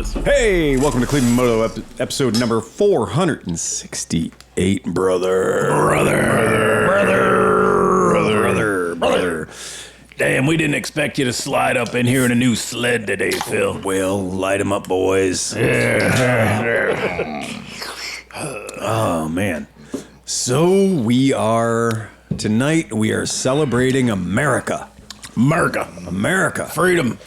this. Hey, welcome to Cleveland Moto episode number 468, brother. Damn, we didn't expect you to slide up in here in a new sled today, Phil. Well, light 'em up, boys. Oh, man. So tonight we are celebrating America. Freedom.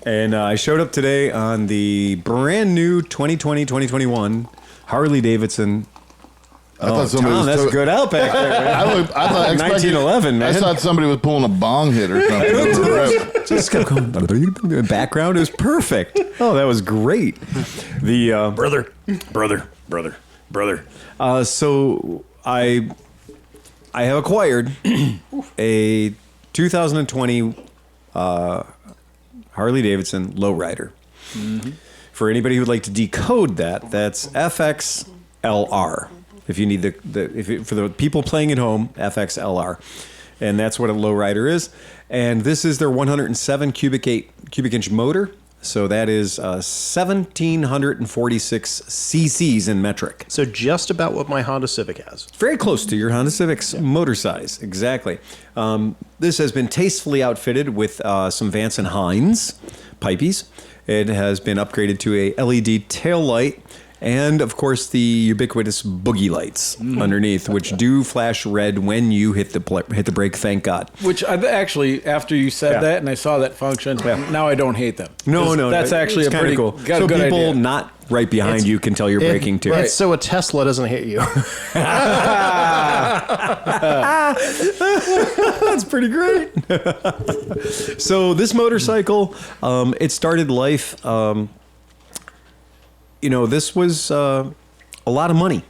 And I showed up today on the brand new 2020-2021 Harley Davidson. I thought somebody Tom, was that's a good outback there, man. I thought 1911, man. I thought somebody was pulling a bong hit or something. Just kept going. The background is perfect. Oh, that was great. The Brother. So I have acquired a 2020 Harley Davidson lowrider. Mm-hmm. For anybody who'd like to decode that, that's FXLR. If you need for the people playing at home, FXLR, and that's what a lowrider is. And this is their 107 cubic inch motor. So that is 1,746 cc's in metric. So just about what my Honda Civic has. Very close to your Honda Civic's motor size, exactly. This has been tastefully outfitted with some Vance & Hines pipies. It has been upgraded to a LED tail light, and of course the ubiquitous boogie lights underneath, which do flash red when you hit the brake. Thank God. Which I've actually, after you said that and I saw that function, now I don't hate them. No, that's actually a pretty cool. So good people idea. Not right behind you can tell you're braking too. It's so a Tesla doesn't hit you. That's pretty great. So this motorcycle, it started life. This was a lot of money.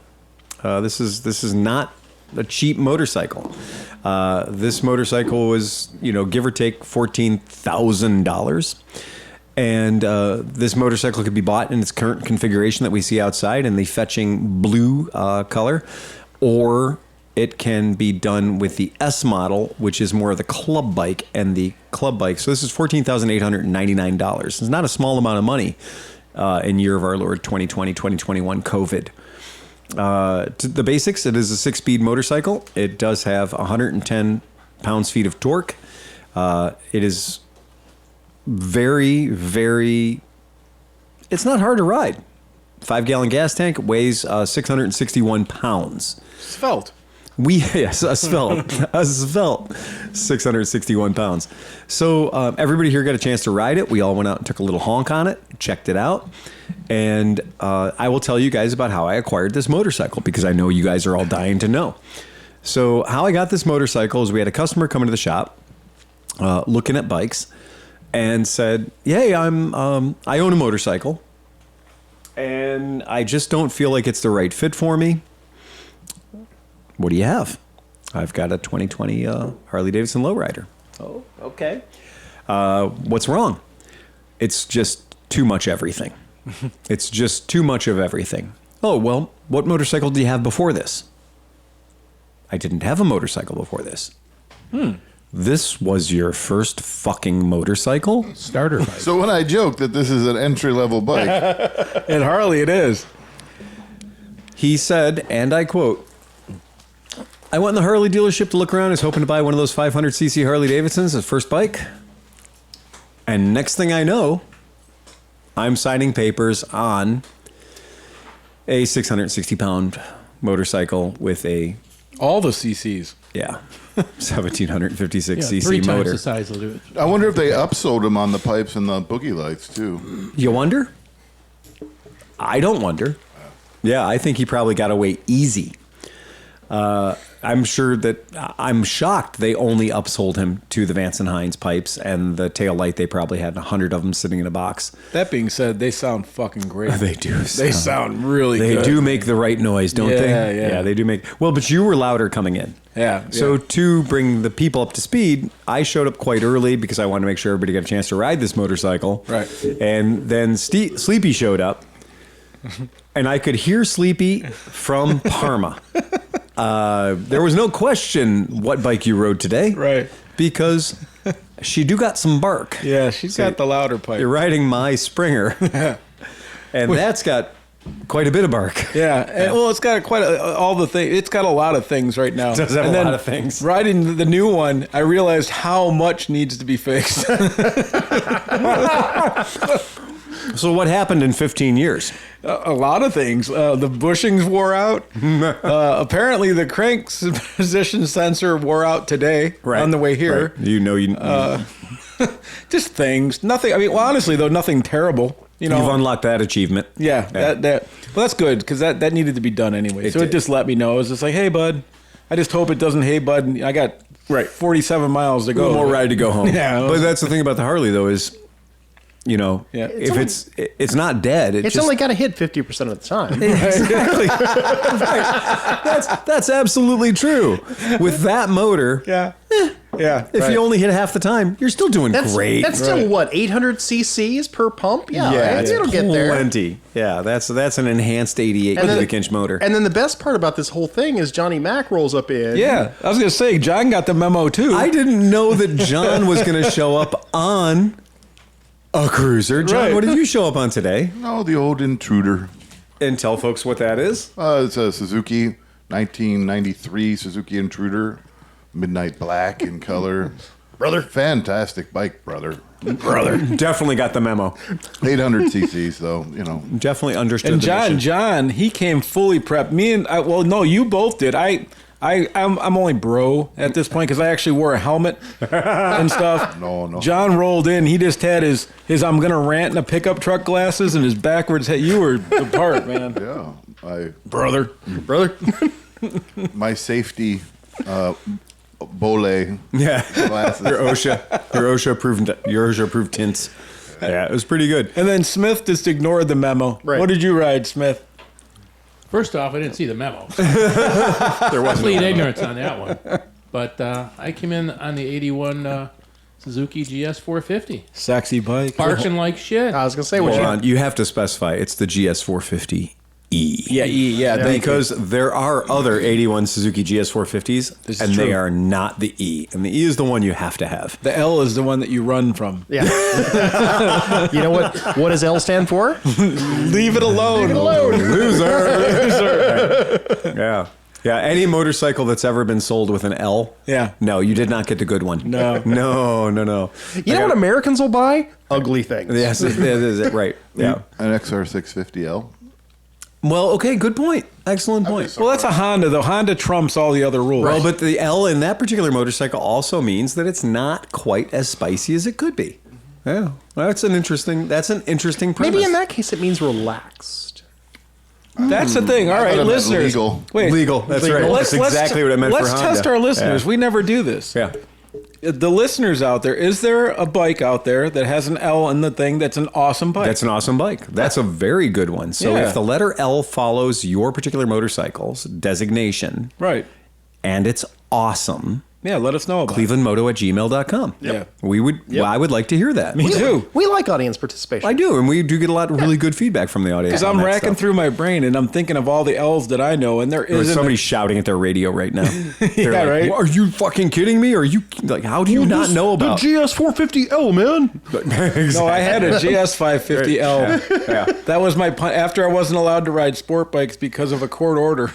This is not a cheap motorcycle. This motorcycle was, give or take $14,000. And this motorcycle could be bought in its current configuration that we see outside in the fetching blue color, or it can be done with the S model, which is more of the club bike and the club bike. So this is $14,899. It's not a small amount of money. In year of our Lord 2020-2021 COVID. To the basics, it is a 6-speed motorcycle. It does have 110 pounds-feet of torque. It is very, very... It's not hard to ride. 5-gallon gas tank, weighs 661 pounds. Svelte. A svelte 661 pounds. So everybody here got a chance to ride it. We all went out and took a little honk on it, checked it out. And I will tell you guys about how I acquired this motorcycle, because I know you guys are all dying to know. So how I got this motorcycle is we had a customer come into the shop looking at bikes and said, "Hey, I own a motorcycle and I just don't feel like it's the right fit for me. What do you have?" I've got a 2020 Harley Davidson lowrider. Oh, okay. What's wrong? It's just too much everything. It's just too much of everything. Oh, well, what motorcycle do you have before this? I didn't have a motorcycle before this. This was your first fucking motorcycle? Starter bike. So when I joke that this is an entry-level bike, And Harley it is. He said, and I quote, "I went in the Harley dealership to look around. I was hoping to buy one of those 500cc Harley Davidsons as first bike. And next thing I know, I'm signing papers on a 660-pound motorcycle with a, All the CCs. 1,756 cc three motor." times the size will do it. I wonder if they upsold him on the pipes and the boogie lights too. You wonder? I don't wonder. Yeah, I think he probably got away easy. I'm shocked they only upsold him to the Vance & Hines pipes and the tail light. They probably had 100 of them sitting in a box. That being said, they sound fucking great. They do. They sound really good. They do make the right noise, don't they? Yeah, they do make... Well, but you were louder coming in. Yeah. So to bring the people up to speed, I showed up quite early because I wanted to make sure everybody got a chance to ride this motorcycle. Right. And then Sleepy showed up, and I could hear Sleepy from Parma. There was no question what bike you rode today. Right. Because she do got some bark. Yeah, she's got the louder pipe. You're riding my Springer, and that's got quite a bit of bark. Yeah, and, well, it's got all the things. It's got a lot of things right now. It does have and a lot of things. Riding the new one, I realized how much needs to be fixed. So what happened in 15 years? A lot of things. The bushings wore out. Apparently, the crank position sensor wore out today on the way here. Right. You Just things. Nothing. I mean, well, honestly, though, nothing terrible. you've unlocked that achievement. Yeah. That. Well, that's good because that needed to be done anyway. It It did. just let me know. It was just like, hey, bud. I just hope it doesn't. Hey, bud. And I got 47 miles to A go. little more ride to go home. Yeah. But that's the thing about the Harley, though, is, if it's not dead, It's only got to hit 50% of the time. exactly. Right. That's absolutely true. With that motor, Yeah. Yeah. if you only hit half the time, you're still doing great. That's still what, 800 cc's per pump? Yeah, it'll get there. Plenty. Yeah, that's an enhanced 88 cubic inch motor. And then the best part about this whole thing is Johnny Mac rolls up in. Yeah. I was going to say, John got the memo too. I didn't know that John was going to show up on a cruiser. John, Right. what did you show up on today? No, the old Intruder. And tell folks what that is. It's a Suzuki 1993 Suzuki Intruder, midnight black in color. Brother, fantastic bike, brother. Definitely got the memo. 800 cc's though, Definitely understood And the mission. John, he came fully prepped. Me and no, you both did. I'm only bro at this point because I actually wore a helmet and stuff. No. John rolled in. He just had his I'm gonna rant in a pickup truck glasses and his backwards head. You were the part, man. Yeah, Brother. my safety Bole Yeah. glasses. Your OSHA approved tints. Yeah, it was pretty good. And then Smith just ignored the memo. Right. What did you ride, Smith? First off, I didn't see the memo. There wasn't Complete ignorance on that one. But I came in on the 81 Suzuki GS 450. Sexy bike. Barking like shit. I was going to say, Hold on, you have to specify it's the GS 450E. Yeah, Because there are other 81 Suzuki GS 450s, This is and they true. are not the E. And the E is the one you have to have. the L is the one that you run from. yeah. You know what does L stand for? Leave it alone. Loser. Yeah. Yeah, any motorcycle that's ever been sold with an L, Yeah. no, you did not get the good one. No. No. You know what Americans will buy? Ugly things. Yes, it is it. Right. Yeah. An XR650L. Well, okay, good point. Excellent point. Well, that's a Honda, though. Honda trumps all the other rules. Well, but the L in that particular motorcycle also means that it's not quite as spicy as it could be. Yeah, that's an interesting premise. Maybe in that case it means relaxed. That's the thing. All I right, thought it meant listeners. legal. Wait. Legal. That's right. That's exactly what I meant for Let's Honda. test our listeners. Yeah. We never do this. Yeah. The listeners out there, is there a bike out there that has an L in the thing that's an awesome bike? That's an awesome bike. That's a very good one. So Yeah. if the letter L follows your particular motorcycle's designation right. and it's awesome, Yeah, let us know about ClevelandMoto@gmail.com. Yeah. I would like to hear that. Me too. We like audience participation. I do, and we do get a lot of really good feedback from the audience. Because I'm racking through my brain and I'm thinking of all the L's that I know, and there There's isn't. somebody shouting at their radio right now. They're Yeah, like, right? Are you fucking kidding me? Are you like? How do you not know about? the GS 450L, man? No, I had a GS 550L. Yeah. That was my pun. After I wasn't allowed to ride sport bikes because of a court order.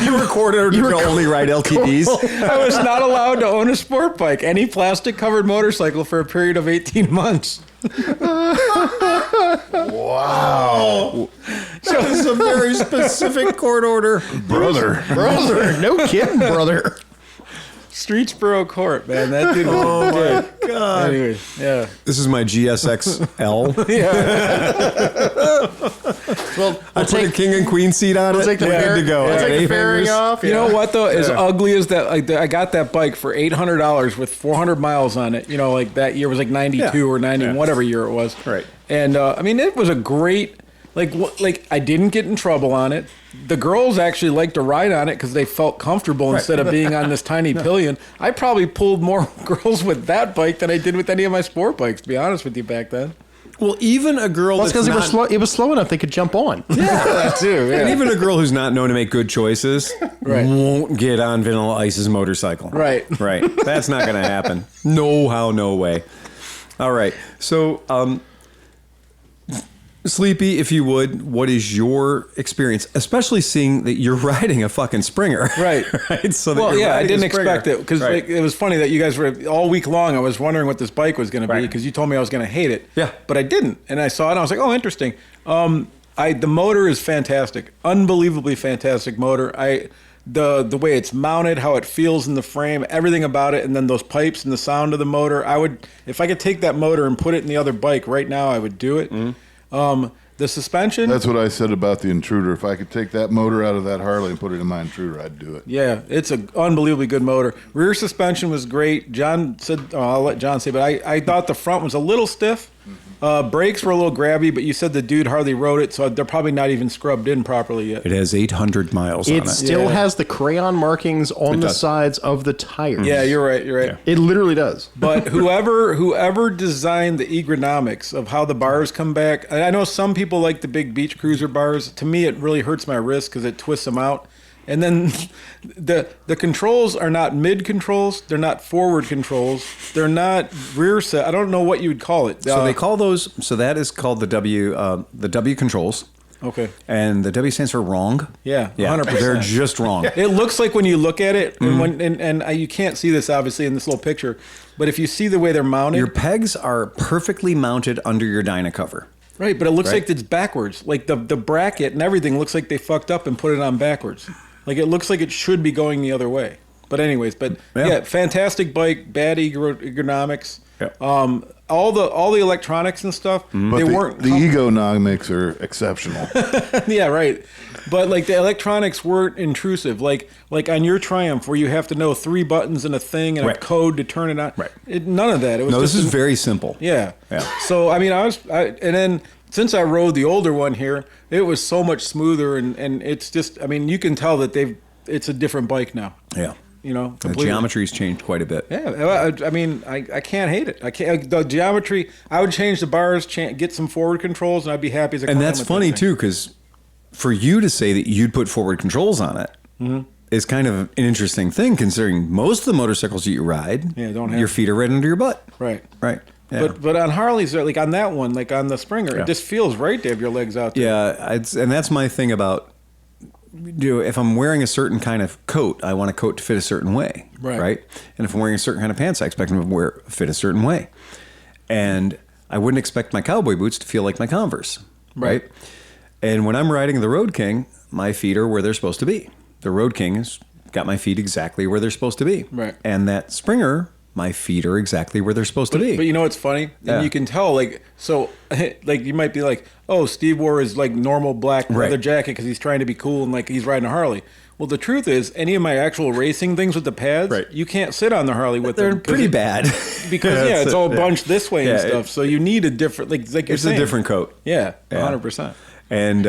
You recorded or only ride LTDs. I was not allowed to own a sport bike, any plastic covered motorcycle for a period of 18 months. Wow. That is a very specific court order. Brother. Brother, no kidding, brother. Streetsboro Court, man. That dude was Oh my god. Anyway, yeah. This is my GSX-L. Well, I put a king and queen seat on it. take the Good fair- to go. we'll I got take the 8 fairing fingers. off. You know what though? As ugly as that, like I got that bike for $800 with 400 miles on it. You know, like that year was like 92 or 90, whatever year it was. Right. And I mean, it was a great. Like I didn't get in trouble on it. The girls actually liked to ride on it because they felt comfortable instead of being on this tiny pillion. I probably pulled more girls with that bike than I did with any of my sport bikes, to be honest with you, back then. Well, even a girl Well, it's that's because not, it was slow enough they could jump on. that too. and even a girl who's not known to make good choices Right. won't get on Vanilla Ice's motorcycle. Right. Right. That's not going to happen. No how, no way. All right. So, Sleepy, if you would, what is your experience, especially seeing that you're riding a fucking Springer? Right. Right. So that Well, you're yeah, I riding a didn't Springer. expect it because Right. it was funny that you guys were all week long. I was wondering what this bike was going to be Right. because you told me I was going to hate it. Yeah. But I didn't, and I saw it. and I was like, oh, interesting. The motor is fantastic, unbelievably fantastic motor. The way it's mounted, how it feels in the frame, everything about it, and then those pipes and the sound of the motor. I would, if I could take that motor and put it in the other bike right now, I would do it. The suspension. That's what I said about the Intruder. If I could take that motor out of that Harley and put it in my Intruder, I'd do it. Yeah, it's an unbelievably good motor. Rear suspension was great. John said, I'll let John say, but I thought the front was a little stiff. Brakes were a little grabby, but you said the dude hardly rode it, so they're probably not even scrubbed in properly yet. It has 800 miles on It it. still Yeah. has the crayon markings on the does. sides of the tires. Yeah, you're right. You're right. Yeah. It literally does. But whoever designed the ergonomics of how the bars come back, and I know some people like the big beach cruiser bars. To me, it really hurts my wrist because it twists them out. And then the controls are not mid controls. They're not forward controls. They're not rear set. I don't know what you would call it. So they call those. So that is called the W controls, Okay. and the W stands for wrong. Yeah, 100%. They're just wrong. It looks like when you look at it, and you can't see this obviously in this little picture, but if you see the way they're mounted, Your pegs are perfectly mounted under your Dyna cover. right, but it looks Right. like it's backwards. Like the bracket and everything looks like they fucked up and put it on backwards. Like it looks like it should be going the other way. But anyways, Yeah. fantastic bike, bad ergonomics. Yeah. All the electronics and stuff, But they the, weren't the egonomics are exceptional. yeah, right. But like the electronics weren't intrusive. Like on your Triumph, where you have to know 3 buttons and a thing and Right. a code to turn it on. Right. None of that. It was No, this just is very simple. yeah. Yeah. So I mean, and then since I rode the older one here, it was so much smoother, and it's just, I mean, you can tell that it's a different bike now. Yeah. You know, The completely. geometry's changed quite a bit. Yeah, I mean, I can't hate it. I can't. The geometry. I would change the bars, get some forward controls, and I'd be happy as a And clam that's with funny that thing. too, because for you to say that you'd put forward controls on it is kind of an interesting thing, considering most of the motorcycles that you ride, Yeah, don't have your them. feet are right under your butt. Right. Right. Yeah. But on Harleys, like on that one, like on the Springer, Yeah. it just feels right to have your legs out there. Yeah, and that's my thing about, if I'm wearing a certain kind of coat, I want a coat to fit a certain way, Right. And if I'm wearing a certain kind of pants, I expect them to fit a certain way. And I wouldn't expect my cowboy boots to feel like my Converse, right? And when I'm riding the Road King, my feet are where they're supposed to be. The Road King has got my feet exactly where they're supposed to be. Right. And that Springer, my feet are exactly where they're supposed to be. But you know what's funny? Yeah. And you can tell, like, so, like, you might be like, oh, Steve wore his, like, normal black leather Right. jacket because he's trying to be cool and, like, he's riding a Harley. Well, the truth is, any of my actual racing things with the pads, Right. you can't sit on the Harley with They're them. 'cause pretty it- bad. Because, yeah, That's it's it. all Yeah. bunched this way and Yeah, stuff. So you need a different, like you're It's saying. a different coat. Yeah, Yeah. 100%. And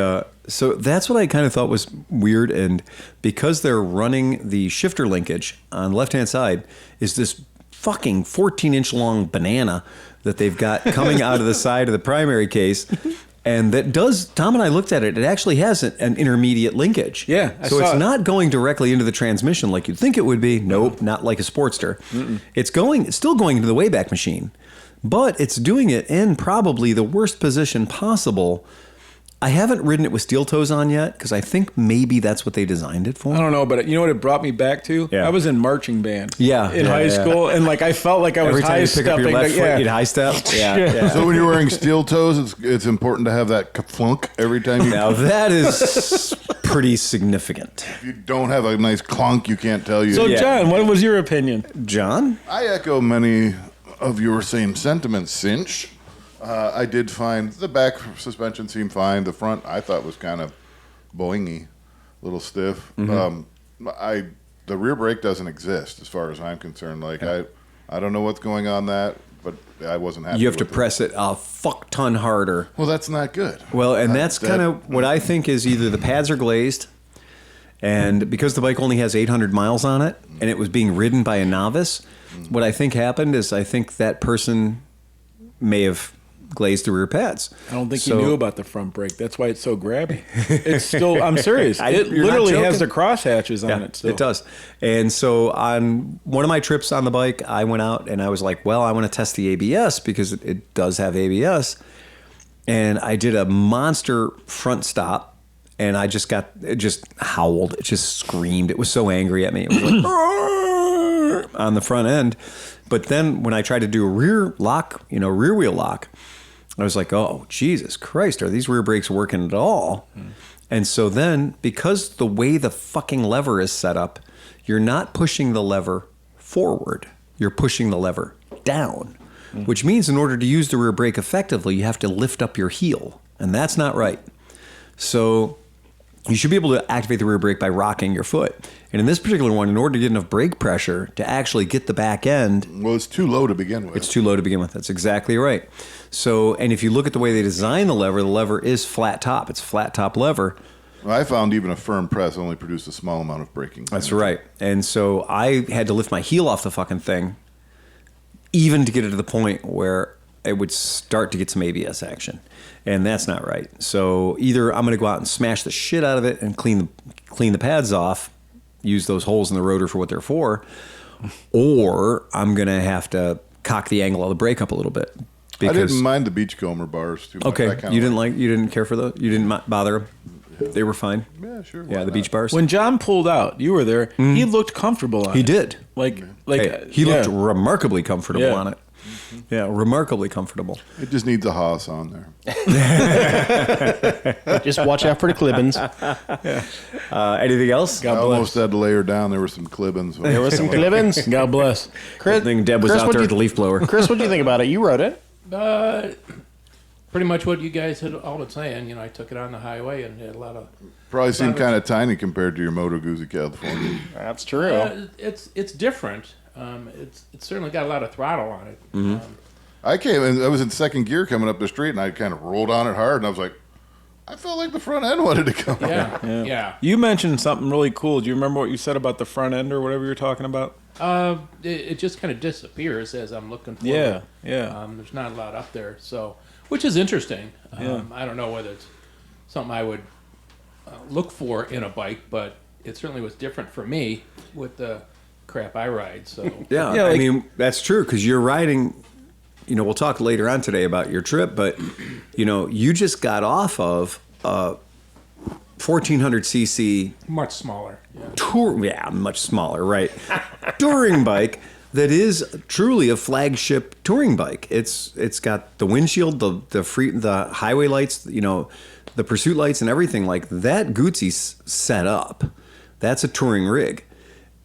so that's what I kind of thought was weird. And because they're running the shifter linkage on the left-hand side is this fucking 14-inch long banana that they've got coming out of the side of the primary case. And that does, Tom and I looked at it, it actually has an intermediate linkage. Yeah, I So saw it's it. not going directly into the transmission like you'd think it would be. Nope, not like a Sportster. It's still going into the Wayback Machine, but it's doing it in probably the worst position possible. I haven't ridden it with steel toes on yet because I think maybe that's what they designed it for. I don't know, but you know what it brought me back to? Yeah. I was in marching band. Yeah, In yeah, high yeah. school, and like I felt like I was Every time high you pick up stepping. your left like, foot, yeah. you'd high step. Yeah. So when you're wearing steel toes, it's important to have that flunk every time you. Now that is pretty significant. If you don't have a nice clunk, you can't tell you. So, Yeah. John, what was your opinion? John? I echo many of your same sentiments, Cinch. I did find the back suspension seemed fine. The front I thought was kind of boingy, a little stiff. The rear brake doesn't exist as far as I'm concerned. Like I don't know what's going on that, but I wasn't happy. You have to with it. press it a fuck ton harder. Well, that's not good. Well, and that's that- kind of what I think is either the pads are glazed, and because the bike only has 800 miles on it, and it was being ridden by a novice, what I think happened is I think that person may have glazed the rear pads. I don't think So- you knew about the front brake. That's why it's so grabby. It's still, I'm serious. It you're not literally has joking? the crosshatches on it still. It does. And so on one of my trips on the bike, I went out and I was like, well, I want to test the ABS because it does have ABS. And I did a monster front stop. And I it just howled. It just screamed. It was so angry at me. It was like on the front end. But then when I tried to do a rear lock, rear wheel lock, I was like, oh, Jesus Christ, are these rear brakes working at all? And so then, because the way the fucking lever is set up, you're not pushing the lever forward. You're pushing the lever down, which means in order to use the rear brake effectively, you have to lift up your heel. And that's not right. So you should be able to activate the rear brake by rocking your foot. And in this particular one, in order to get enough brake pressure to actually get the back end, Well, it's too low to begin with. it's too low to begin with. That's exactly right. So, and if you look at the way they design the lever is flat top. It's a flat top lever. I found even a firm press only produced a small amount of braking. That's right. And so I had to lift my heel off the fucking thing, even to get it to the point where it would start to get some ABS action. And that's not right. So either I'm going to go out and smash the shit out of it and clean the pads off, use those holes in the rotor for what they're for, or I'm going to have to cock the angle of the brake up a little bit. I didn't mind the beachcomber bars too much. Okay, I kinda you didn't care for those? You didn't bother them? They were fine? Yeah, sure. Yeah, why the not? beach bars? When John pulled out, you were there. He looked comfortable on it. He did. Like He looked remarkably comfortable Yeah. on it. Yeah, remarkably comfortable. It just needs a Haas on there. Just watch out for the clibbins. Anything else? I almost had to lay her down. There were some clibbins. There was some clibbins. God bless. I think Deb was out what'd there you- with the leaf blower. Chris, what do you think about it? You wrote it. Pretty much what you guys had all been saying. I took it on the highway and had a lot of. Probably seemed kind of tiny compared to your Moto Guzzi California. That's true. It's different. It's certainly got a lot of throttle on it. I was in second gear coming up the street, and I kind of rolled on it hard, and I was like, I felt like the front end wanted to come out. Yeah. You mentioned something really cool. Do you remember what you said about the front end or whatever you were talking about? It just kind of disappears as I'm looking for it. Yeah. There's not a lot up there, which is interesting. I don't know whether it's something I would look for in a bike, but it certainly was different for me with the crap I ride. So Yeah, Yeah, I like- mean, that's true because you're riding, we'll talk later on today about your trip, but, you just got off of a 1400cc much smaller. Yeah. much smaller, right? touring bike that is truly a flagship touring bike. It's got the windshield, the highway lights, the pursuit lights and everything like that. Guzzi's set up. That's a touring rig.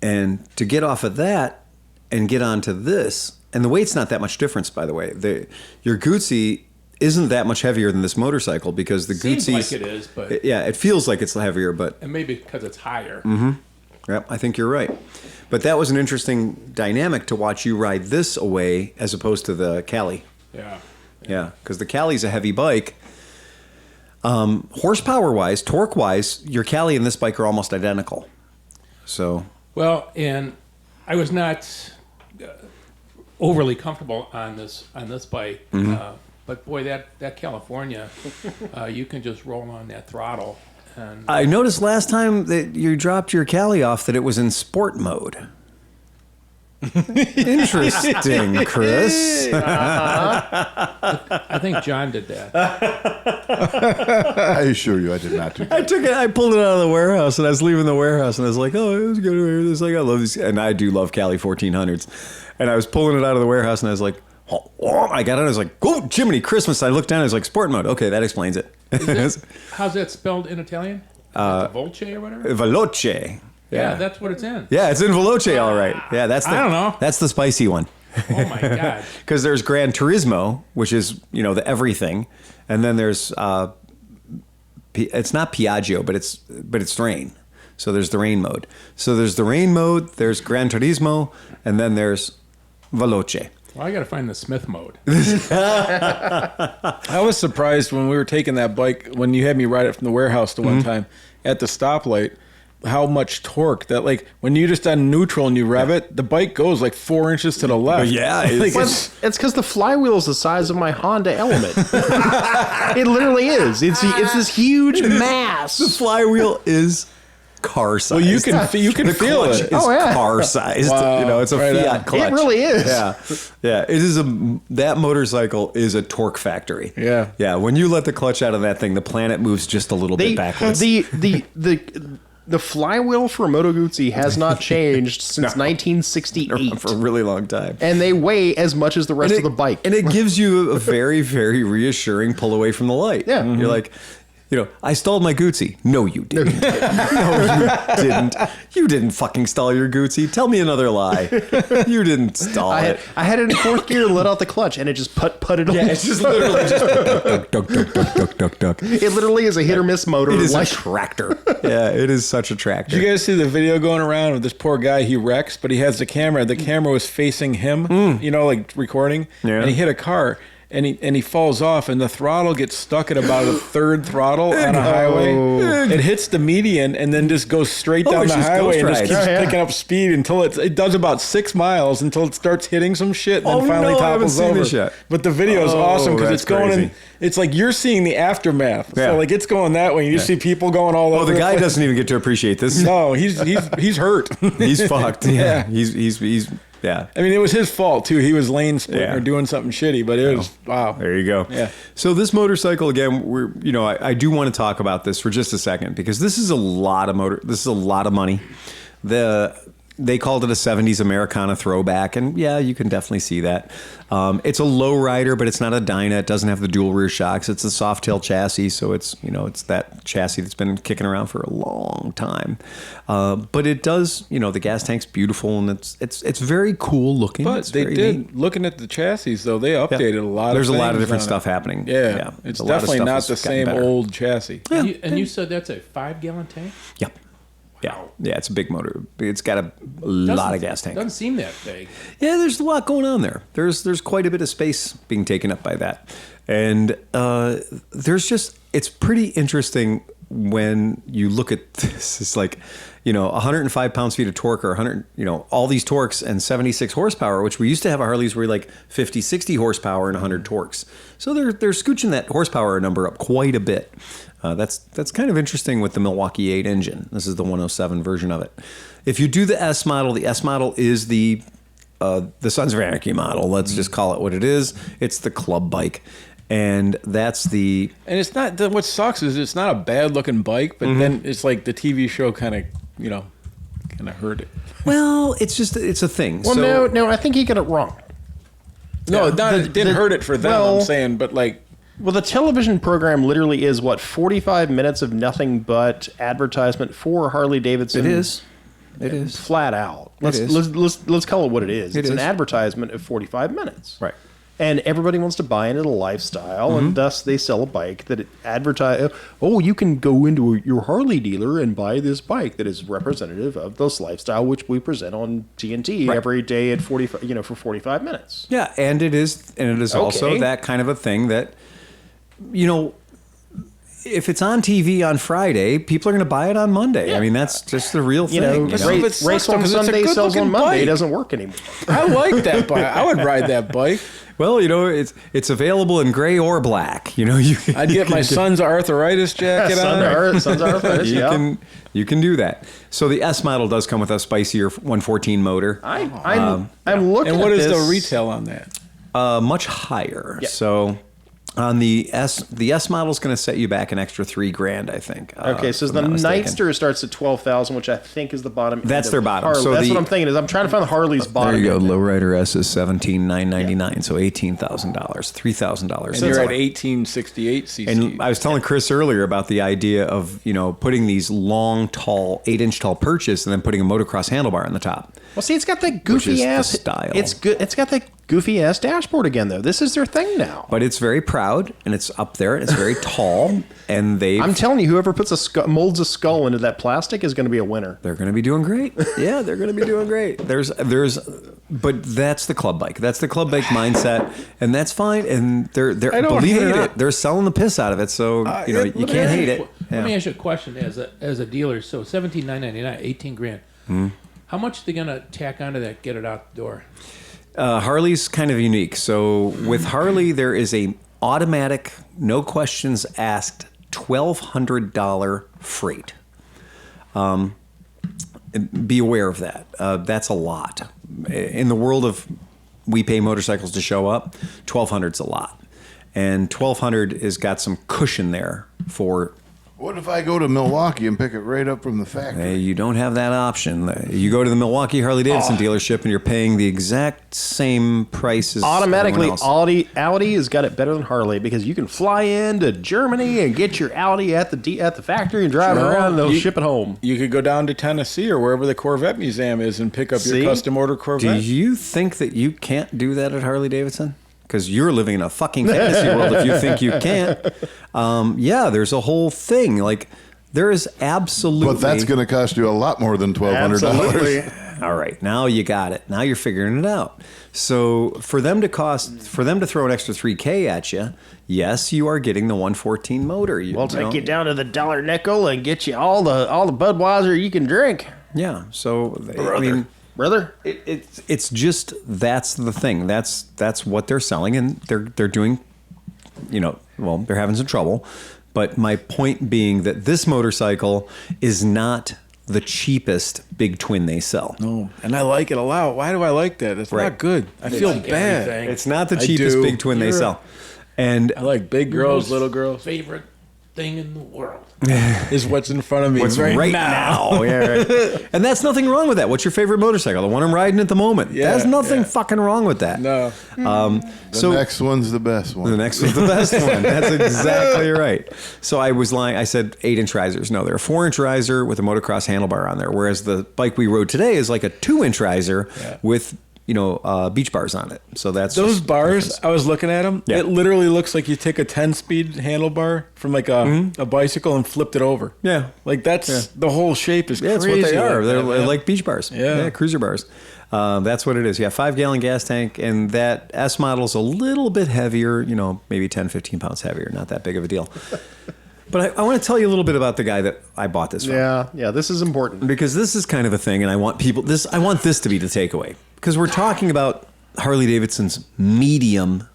And to get off of that and get onto this, and the weight's not that much difference, by the way. Your Guzzi isn't that much heavier than this motorcycle because the Seems Guzzi's... like it is, but Yeah, it feels like it's heavier, but... and maybe because it's higher. Yep, I think you're right. But that was an interesting dynamic to watch you ride this away as opposed to the Cali. Yeah. Yeah, because the Cali's a heavy bike. Horsepower-wise, torque-wise, your Cali and this bike are almost identical. So... Well, and I was not overly comfortable on this bike, but boy, that California, you can just roll on that throttle. And I noticed last time that you dropped your Cali off that it was in sport mode. Interesting, Chris. I think John did that. I assure you, I did not do that. I pulled it out of the warehouse, and I was leaving the warehouse, and I was like, "Oh, it was good." It's like I love these, and I do love Cali 1400s. And I was pulling it out of the warehouse, and I was like, "Oh!" I got it. I was like, "Oh, Jiminy Christmas!" I looked down, I was like, "Sport mode." Okay, that explains it. How's that spelled in Italian? Volce or whatever? Veloce. Yeah, that's what it's in. Yeah, it's in Veloce, all right. Yeah, that's the, I don't know. That's the spicy one. Oh my God. Because there's Gran Turismo, which is the everything, and then there's it's not Piaggio, but it's rain. So there's the rain mode. So there's the rain mode. There's Gran Turismo, and then there's Veloce. Well, I got to find the Smith mode. I was surprised when we were taking that bike, when you had me ride it from the warehouse the one time at the stoplight, how much torque that, like, when you just on neutral and you rev it, the bike goes like 4 inches to the left. Yeah, Like, It's because the flywheel is the size of my Honda Element. It literally is. It's this huge mass. the flywheel is car sized. well, you can the feel clutch it. is Oh, yeah. car sized. Wow. You know, it's a Right Fiat on. clutch. It really is. Yeah, it is that motorcycle is a torque factory. Yeah. When you let the clutch out of that thing, the planet moves just a little bit backwards. The flywheel for a Moto Guzzi has not changed since 1968. for a really long time. And they weigh as much as the rest of the bike. And it gives you a very, very reassuring pull away from the light. Yeah. You're like, I stalled my Guzzi. No, you didn't. No, you didn't. You didn't fucking stall your Guzzi. Tell me another lie. You didn't stall it. I had it in fourth gear, let out the clutch, and it just putted Yeah, on. it's just literally just duck, duck, duck, duck, duck, duck. It literally is a hit or miss motor. It is a like, tractor. Yeah, it is such a tractor. Did you guys see the video going around of this poor guy? He wrecks, but he has the camera. The camera was facing him, like recording, Yeah. and he hit a car. And he falls off, and the throttle gets stuck at about a third throttle on a highway. It hits the median, and then just goes straight down it's the just highway and ghost just rides. keeps picking up speed until it does about 6 miles until it starts hitting some shit, and then Oh, finally no, I haven't topples seen over. this yet. But the video is awesome because that's it's going in. crazy. It's like you're seeing the aftermath. Yeah. So like it's going that way. You see people going all over. the guy place. doesn't even get to appreciate this. No, he's hurt. He's fucked. Yeah. He's yeah. I mean, it was his fault too. He was lane splitting Yeah. or doing something shitty, but it was wow. There you go. Yeah. So this motorcycle again, I do want to talk about this for just a second because this is a lot of This is a lot of money. They called it a 70s Americana throwback, and yeah, you can definitely see that. It's a low rider, but it's not a Dyna. It doesn't have the dual rear shocks. It's a soft tail chassis, so it's that chassis that's been kicking around for a long time. But it does, the gas tank's beautiful, and it's very cool looking. But It's they very did, neat. looking at the chassis, though, they updated a lot There's of a lot of things different on stuff it. happening. Yeah. It's a lot of definitely stuff not has the gotten same better. old chassis. And you said that's a 5-gallon tank? Yep. Yeah, it's a big motor. It's got a lot of gas tank. Doesn't seem that big. Yeah, there's a lot going on there. There's quite a bit of space being taken up by that. And it's pretty interesting when you look at this. It's like, 105 pounds-feet of torque or 100, all these torques and 76 horsepower, which we used to have Harleys were like 50, 60 horsepower and 100 torques. So they're scooching that horsepower number up quite a bit. That's kind of interesting with the Milwaukee 8 engine. This is the 107 version of it. If you do the S model is the Sons of Anarchy model. Let's just call it what it is. It's the club bike. And that's the... And it's not, what sucks is it's not a bad looking bike, but then it's like the TV show kind of hurt it. Well, it's a thing. well, So- no, I think he got it wrong. No, it didn't hurt it for them, well- I'm saying, but like... Well, the television program literally is 45 minutes of nothing but advertisement for Harley Davidson. It is. It is. Flat out. Let's is. let's call it what it is. It It's an is. advertisement of 45 minutes. Right. And everybody wants to buy into the lifestyle, and thus they sell a bike that advertise. Oh, you can go into your Harley dealer and buy this bike that is representative of this lifestyle, which we present on TNT Right. every day at 45, for 45 minutes. Yeah, and it is also Okay. that kind of a thing that, if it's on TV on Friday, people are going to buy it on Monday. I mean, that's just the real thing. But some of it sucks, Race though, on 'cause it's a Sunday sells on good-looking Monday. bike. Doesn't work anymore. I like that bike. I would ride that bike. Well, it's available in gray or black. I'd get my son's arthritis jacket on. Sons of Arthritis, yeah. You can do that. So the S model does come with a spicier 114 motor, I'm looking And what at is this. the retail on that? much higher. Yeah. So on the S model is going to set you back an extra $3,000, I think. Okay, so if the I'm not mistaken. Nightster starts at 12,000, which I think is the bottom. That's end their of bottom. Harley. So that's what I'm thinking. Is I'm trying to find the Harley's bottom. There you go. end. Lowrider S is $17,999, so $18,000, $3,000. And you're at 1868 cc. And I was telling Chris earlier about the idea of putting these long, tall, 8-inch tall perches and then putting a motocross handlebar on the top. Well, see, it's got that Which goofy is the ass style. It's good. It's got that goofy ass dashboard again, though. This is their thing now. But it's very proud and it's up there and it's very tall and I'm telling you, whoever puts molds a skull into that plastic is going to be a winner. they're going to be doing great. Yeah, they're going to be doing great. But that's the club bike. That's the club bike mindset, and that's fine. And they're I don't believe it or hate not, it. they're selling the piss out of it. So you can't hate it. Let me ask you a question as a dealer. So $17,999, 18 grand. How much are they gonna tack onto that? Get it out the door. Harley's kind of unique. So with Harley, there is a automatic, no questions asked, $1,200 freight. Be aware of that. That's a lot. In the world of we pay motorcycles to show up, $1,200's a lot. And $1,200 has got some cushion there for... What if I go to Milwaukee and pick it right up from the factory? You don't have that option. You go to the Milwaukee Harley-Davidson dealership and you're paying the exact same price as Automatically, everyone else. Audi has got it better than Harley because you can fly into Germany and get your Audi at the factory and drive it around and they'll ship it home. You could go down to Tennessee or wherever the Corvette Museum is and pick up your custom order Do Corvette. you think that you can't do that at Harley-Davidson? Because you're living in a fucking fantasy world if you think you can't. Yeah, there's a whole thing. Like, there is absolutely... But that's going to cost you a lot more than $1,200. All right, now you got it. Now you're figuring it out. So for them to throw an extra $3,000 at you, yes, you are getting the 114 motor. We'll take you down to the dollar nickel and get you all the Budweiser you can drink. Yeah. So I mean, brother, it's just that's the thing. That's what they're selling, and they're doing. Well, they're having some trouble. But my point being that this motorcycle is not the cheapest big twin they sell. No, and I like it a lot. Why do I like that? It's not good. I feel like bad. everything. It's not the cheapest big twin they sell. And I like big girls, little girls. Favorite thing in the world is what's in front of me right now. Yeah, right. And that's nothing wrong with that. What's your favorite motorcycle? The one I'm riding at the moment. Yeah, There's nothing fucking wrong with that. No. The next one's the best one. The next one's the best one. That's exactly right. So I was lying. I said 8-inch risers. No, they're a 4-inch riser with a motocross handlebar on there. Whereas the bike we rode today is like a 2-inch riser with beach bars on it. So that's those bars. I was looking at them. Yeah. It literally looks like you take a 10-speed handlebar from like a bicycle and flipped it over. Yeah. Like that's the whole shape is that's crazy. what they are. Like They're that, man. like beach bars. Yeah. Cruiser bars. That's what it is. Yeah, 5-gallon gas tank, and that S model's a little bit heavier, maybe 10, 15 pounds heavier. Not that big of a deal. But I want to tell you a little bit about the guy that I bought this from. Yeah, this is important. Because this is kind of a thing, and I want this to be the takeaway. Because we're talking about Harley-Davidson's medium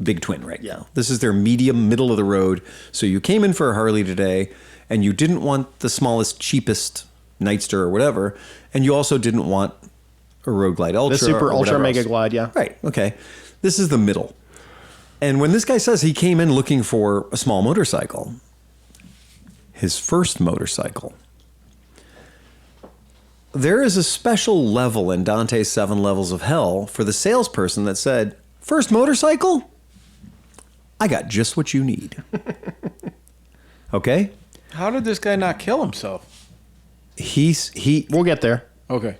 big twin right now. This is their medium, middle of the road. So you came in for a Harley today, and you didn't want the smallest, cheapest Nightster or whatever, and you also didn't want a Road Glide Ultra. The Super or Ultra whatever Mega else. Glide, yeah. Right, okay. This is the middle. And when this guy says he came in looking for a small motorcycle, his first motorcycle, there is a special level in Dante's 7 Levels of Hell for the salesperson that said, first motorcycle? I got just what you need. Okay? How did this guy not kill himself? We'll get there. Okay.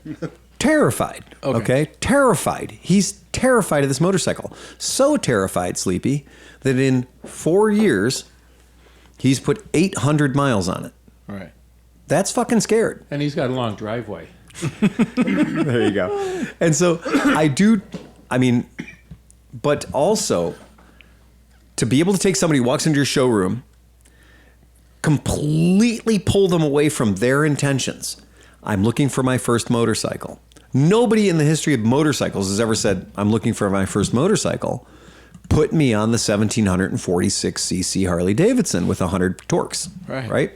Terrified. Okay? Terrified. He's terrified of this motorcycle. So terrified, Sleepy, that in 4 years, he's put 800 miles on it. Right. That's fucking scared. and he's got a long driveway. There you go. And so but also to be able to take somebody who walks into your showroom, completely pull them away from their intentions. I'm looking for my first motorcycle. Nobody in the history of motorcycles has ever said, I'm looking for my first motorcycle. Put me on the 1746cc Harley Davidson with 100 torques. Right?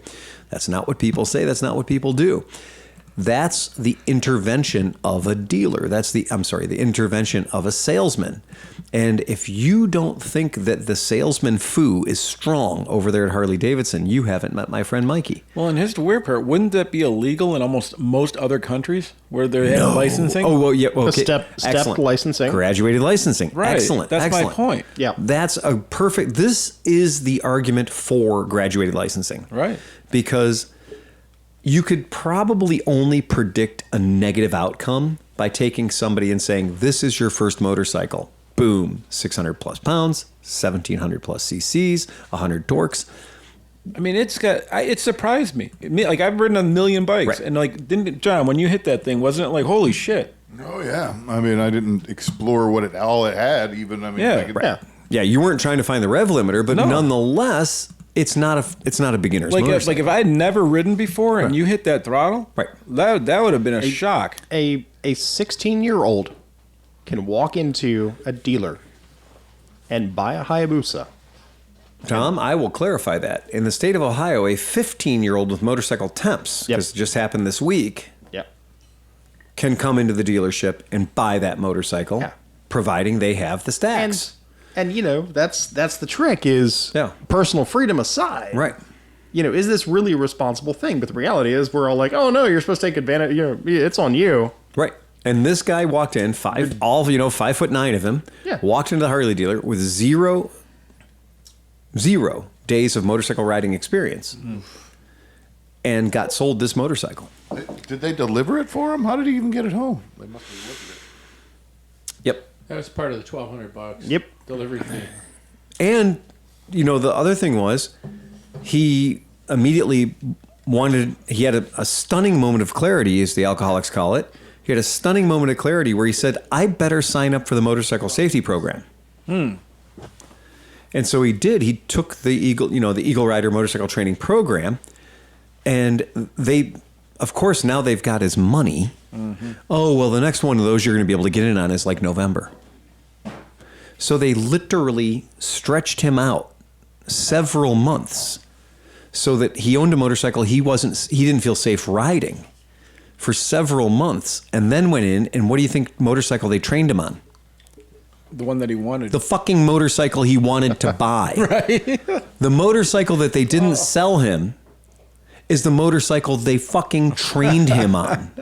That's not what people say. That's not what people do. That's the intervention of a dealer. That's the intervention of a salesman. And if you don't think that the salesman foo is strong over there at Harley Davidson, you haven't met my friend Mikey. Well, and here's the weird part. Wouldn't that be illegal in almost most other countries where they have licensing? Oh, well, yeah. Okay. Step Excellent. licensing. Graduated licensing. Right. Excellent. That's Excellent. my point. Yeah. That's a perfect. This is the argument for graduated licensing. Right. Because you could probably only predict a negative outcome by taking somebody and saying, this is your first motorcycle. Boom. 600 plus pounds, 1700 plus cc's, 100 torques. I mean, it surprised me. Like, I've ridden a million bikes, Right. and like, John, when you hit that thing, wasn't it like, holy shit? Oh, yeah. I mean, I didn't explore all it had, even. I mean, Yeah. Yeah, you weren't trying to find the rev limiter, but No. nonetheless, it's not a beginner's motorcycle. Like if I had never ridden before and Right. you hit that throttle, Right. that would have been a shock. A 16-year-old can walk into a dealer and buy a Hayabusa. Tom, I will clarify that. In the state of Ohio, a 15-year-old with motorcycle temps, Yep. because it just happened this week, Yep. can come into the dealership and buy that motorcycle, Yeah. providing they have the stacks. And you know, that's the trick is Yeah. personal freedom aside. Right. You know, is this really a responsible thing? But the reality is we're all like, oh no, you're supposed to take advantage, you know, it's on you. Right. And this guy walked in, 5'9" of him, Yeah. walked into the Harley dealer with zero days of motorcycle riding experience and got sold this motorcycle. Did they deliver it for him? How did he even get it home? They must have delivered it. Yep. That was part of the $1,200. Yep. Delivery fee. And, you know, the other thing was he immediately he had a stunning moment of clarity, as the alcoholics call it. He had a stunning moment of clarity where he said, I better sign up for the motorcycle safety program. And so he did. He took the Eagle Rider motorcycle training program, and of course, now they've got his money. Oh, well, the next one of those you're going to be able to get in on is like November. So they literally stretched him out several months so that he owned a motorcycle he didn't feel safe riding for several months, and then went in, and what do you think motorcycle they trained him on? The one that he wanted. The fucking motorcycle he wanted to buy. Right. The motorcycle that they didn't sell him is the motorcycle they fucking trained him on.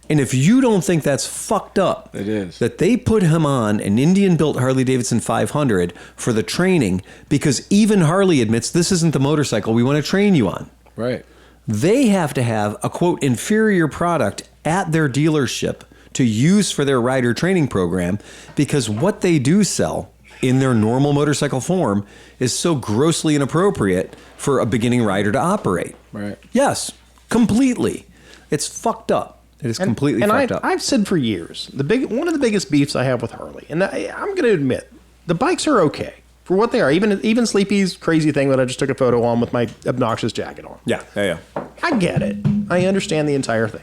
And if you don't think that's fucked up, It is. that they put him on an Indian-built Harley-Davidson 500 for the training, because even Harley admits this isn't the motorcycle we want to train you on. Right. They have to have a, quote, inferior product at their dealership to use for their rider training program, because what they do sell in their normal motorcycle form is so grossly inappropriate for a beginning rider to operate. Right. Yes, completely. It's fucked up. It is completely fucked up. I've said for years, one of the biggest beefs I have with Harley, and I'm going to admit, the bikes are okay for what they are. Even Sleepy's crazy thing that I just took a photo on with my obnoxious jacket on. Yeah. I get it. I understand the entire thing.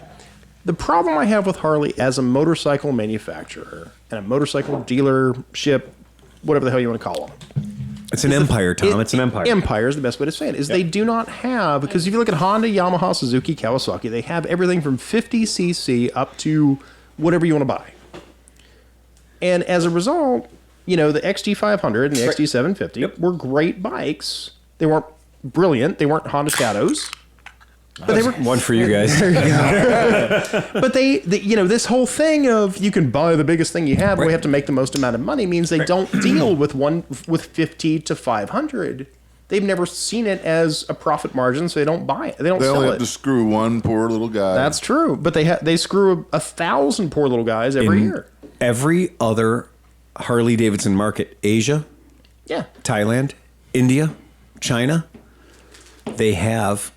The problem I have with Harley as a motorcycle manufacturer and a motorcycle dealership, whatever the hell you want to call them. It's an empire, Tom. It's an empire. Empire is the best way to say it. They do not have, because if you look at Honda, Yamaha, Suzuki, Kawasaki, they have everything from 50cc up to whatever you want to buy. And as a result, you know, the XT500 and the XT750 were great bikes. They weren't brilliant. They weren't Honda Shadows. But they were one for you guys. But they, you know, this whole thing of you can buy the biggest thing you have, we have to make the most amount of money, means they don't deal with 50 to 500. They've never seen it as a profit margin, so they don't buy it. They don't They sell only it. have to screw one poor little guy. That's true, but they screw 1,000 poor little guys every year. Every other Harley Davidson market, Asia, Yeah, Thailand, India, China, they have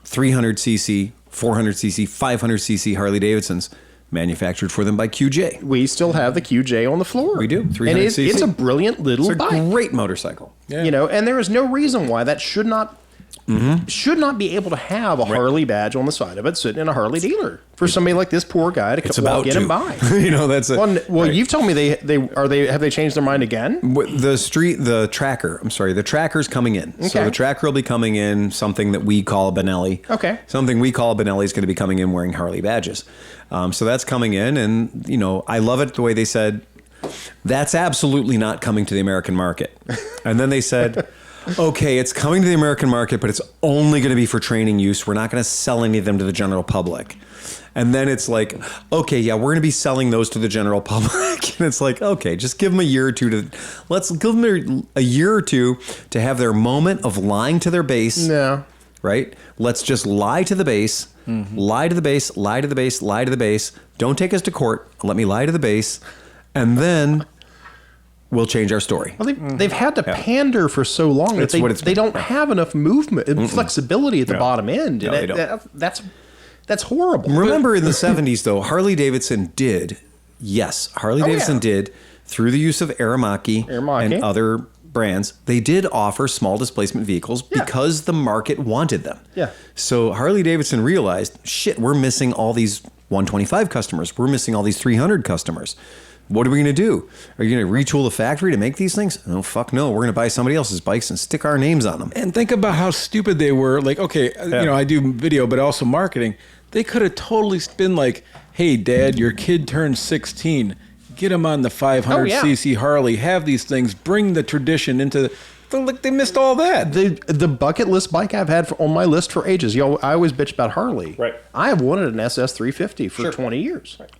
300cc, 400cc, 500cc Harley Davidsons manufactured for them by QJ. we still have the QJ on the floor. We do, and 300cc. it's a brilliant little It's a bike. great motorcycle. Yeah. You know, and there is no reason why that should not be able to have a Harley badge on the side of it sitting in a Harley dealer for somebody like this poor guy to It's walk about in to. and buy. You know, that's it. Well, Right. you've told me they have they changed their mind again? The tracker's coming in. So Okay. the tracker will be coming in, something that we call a Benelli. Okay. Something we call a Benelli is going to be coming in wearing Harley badges. So that's coming in, and, you know, I love it the way they said, that's absolutely not coming to the American market. And then they said, okay, it's coming to the American market, but it's only going to be for training use. We're not going to sell any of them to the general public. And then it's like, okay, yeah, we're going to be selling those to the general public. And it's like, okay, just give them a year or two let's give them a year or two to have their moment of lying to their base. No. Right? Let's just lie to the base, lie to the base, lie to the base, lie to the base. Don't take us to court. Let me lie to the base. And then we'll change our story. Well, they've had to pander for so long that That's what it's they been. don't have enough movement and flexibility at the bottom end. No, And they don't. that's horrible. Remember in the 70s, though, Harley Davidson did, Harley Davidson did, through the use of Aramaki Aramaki. and other brands, they did offer small displacement vehicles because the market wanted them. Yeah. So Harley Davidson realized, shit, we're missing all these 125 customers. We're missing all these 300 customers. What are we going to do? Are you going to retool the factory to make these things? No, fuck no. We're going to buy somebody else's bikes and stick our names on them. And think about how stupid they were. Like, okay, you know, I do video, but also marketing. They could have totally been like, hey, Dad, your kid turned 16. Get him on the 500cc Harley. Have these things. Bring the tradition into Like they missed all that. The bucket list bike I've had on my list for ages. You know, I always bitch about Harley. Right. I have wanted an SS 350 for 20 years. Right.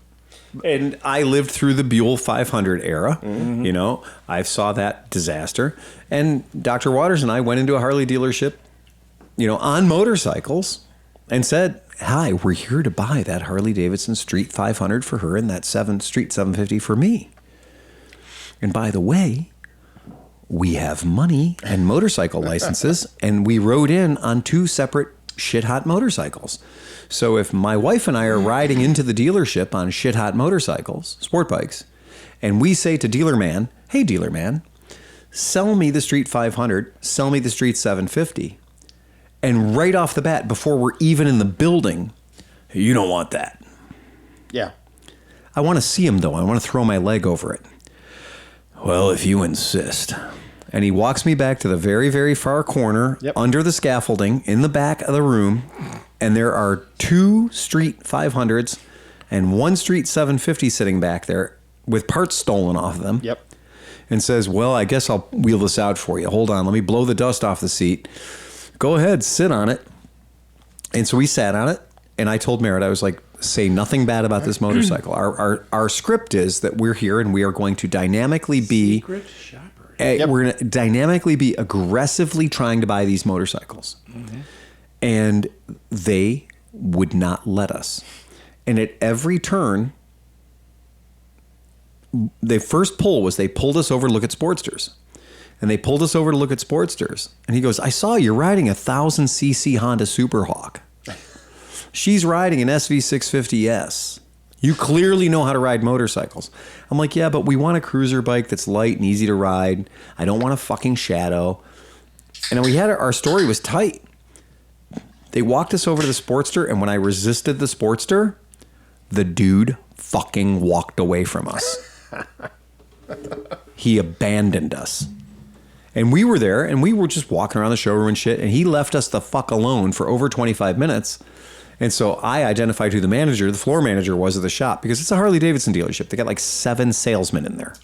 And I lived through the Buell 500 era. Mm-hmm. You know, I saw that disaster. And Dr. Waters and I went into a Harley dealership, you know, on motorcycles and said, hi, we're here to buy that Harley Davidson Street 500 for her and that Street 750 for me. And by the way, we have money and motorcycle licenses, and we rode in on 2 separate shit-hot motorcycles. So if my wife and I are riding into the dealership on shit-hot motorcycles, sport bikes, and we say to dealer man, hey, dealer man, sell me the Street 500, sell me the Street 750, and right off the bat, before we're even in the building, you don't want that. Yeah. I want to see him, though. I want to throw my leg over it. Well, if you insist. And he walks me back to the very, very far corner, under the scaffolding, in the back of the room, and there are 2 Street 500s and 1 Street 750 sitting back there with parts stolen off of them. Yep. And says, well, I guess I'll wheel this out for you. Hold on, let me blow the dust off the seat. Go ahead, sit on it. And so we sat on it, and I told Merritt, I was like, say nothing bad about this motorcycle. Our script is that we're here and we are going to dynamically be... Secret shoppers. We're going to dynamically be aggressively trying to buy these motorcycles. Mm-hmm. And they would not let us. And at every turn, the first pull was they pulled us over to look at Sportsters. And they pulled us over to look at Sportsters. And he goes, I saw you riding a 1,000cc Honda Superhawk. She's riding an SV650S. You clearly know how to ride motorcycles. I'm like, yeah, but we want a cruiser bike that's light and easy to ride. I don't want a fucking Shadow. And we had our story was tight. They walked us over to the Sportster, and when I resisted the Sportster, the dude fucking walked away from us. He abandoned us. And we were there, and we were just walking around the showroom and shit, and he left us the fuck alone for over 25 minutes. And so I identified who the floor manager was of the shop, because it's a Harley Davidson dealership. They got like 7 salesmen in there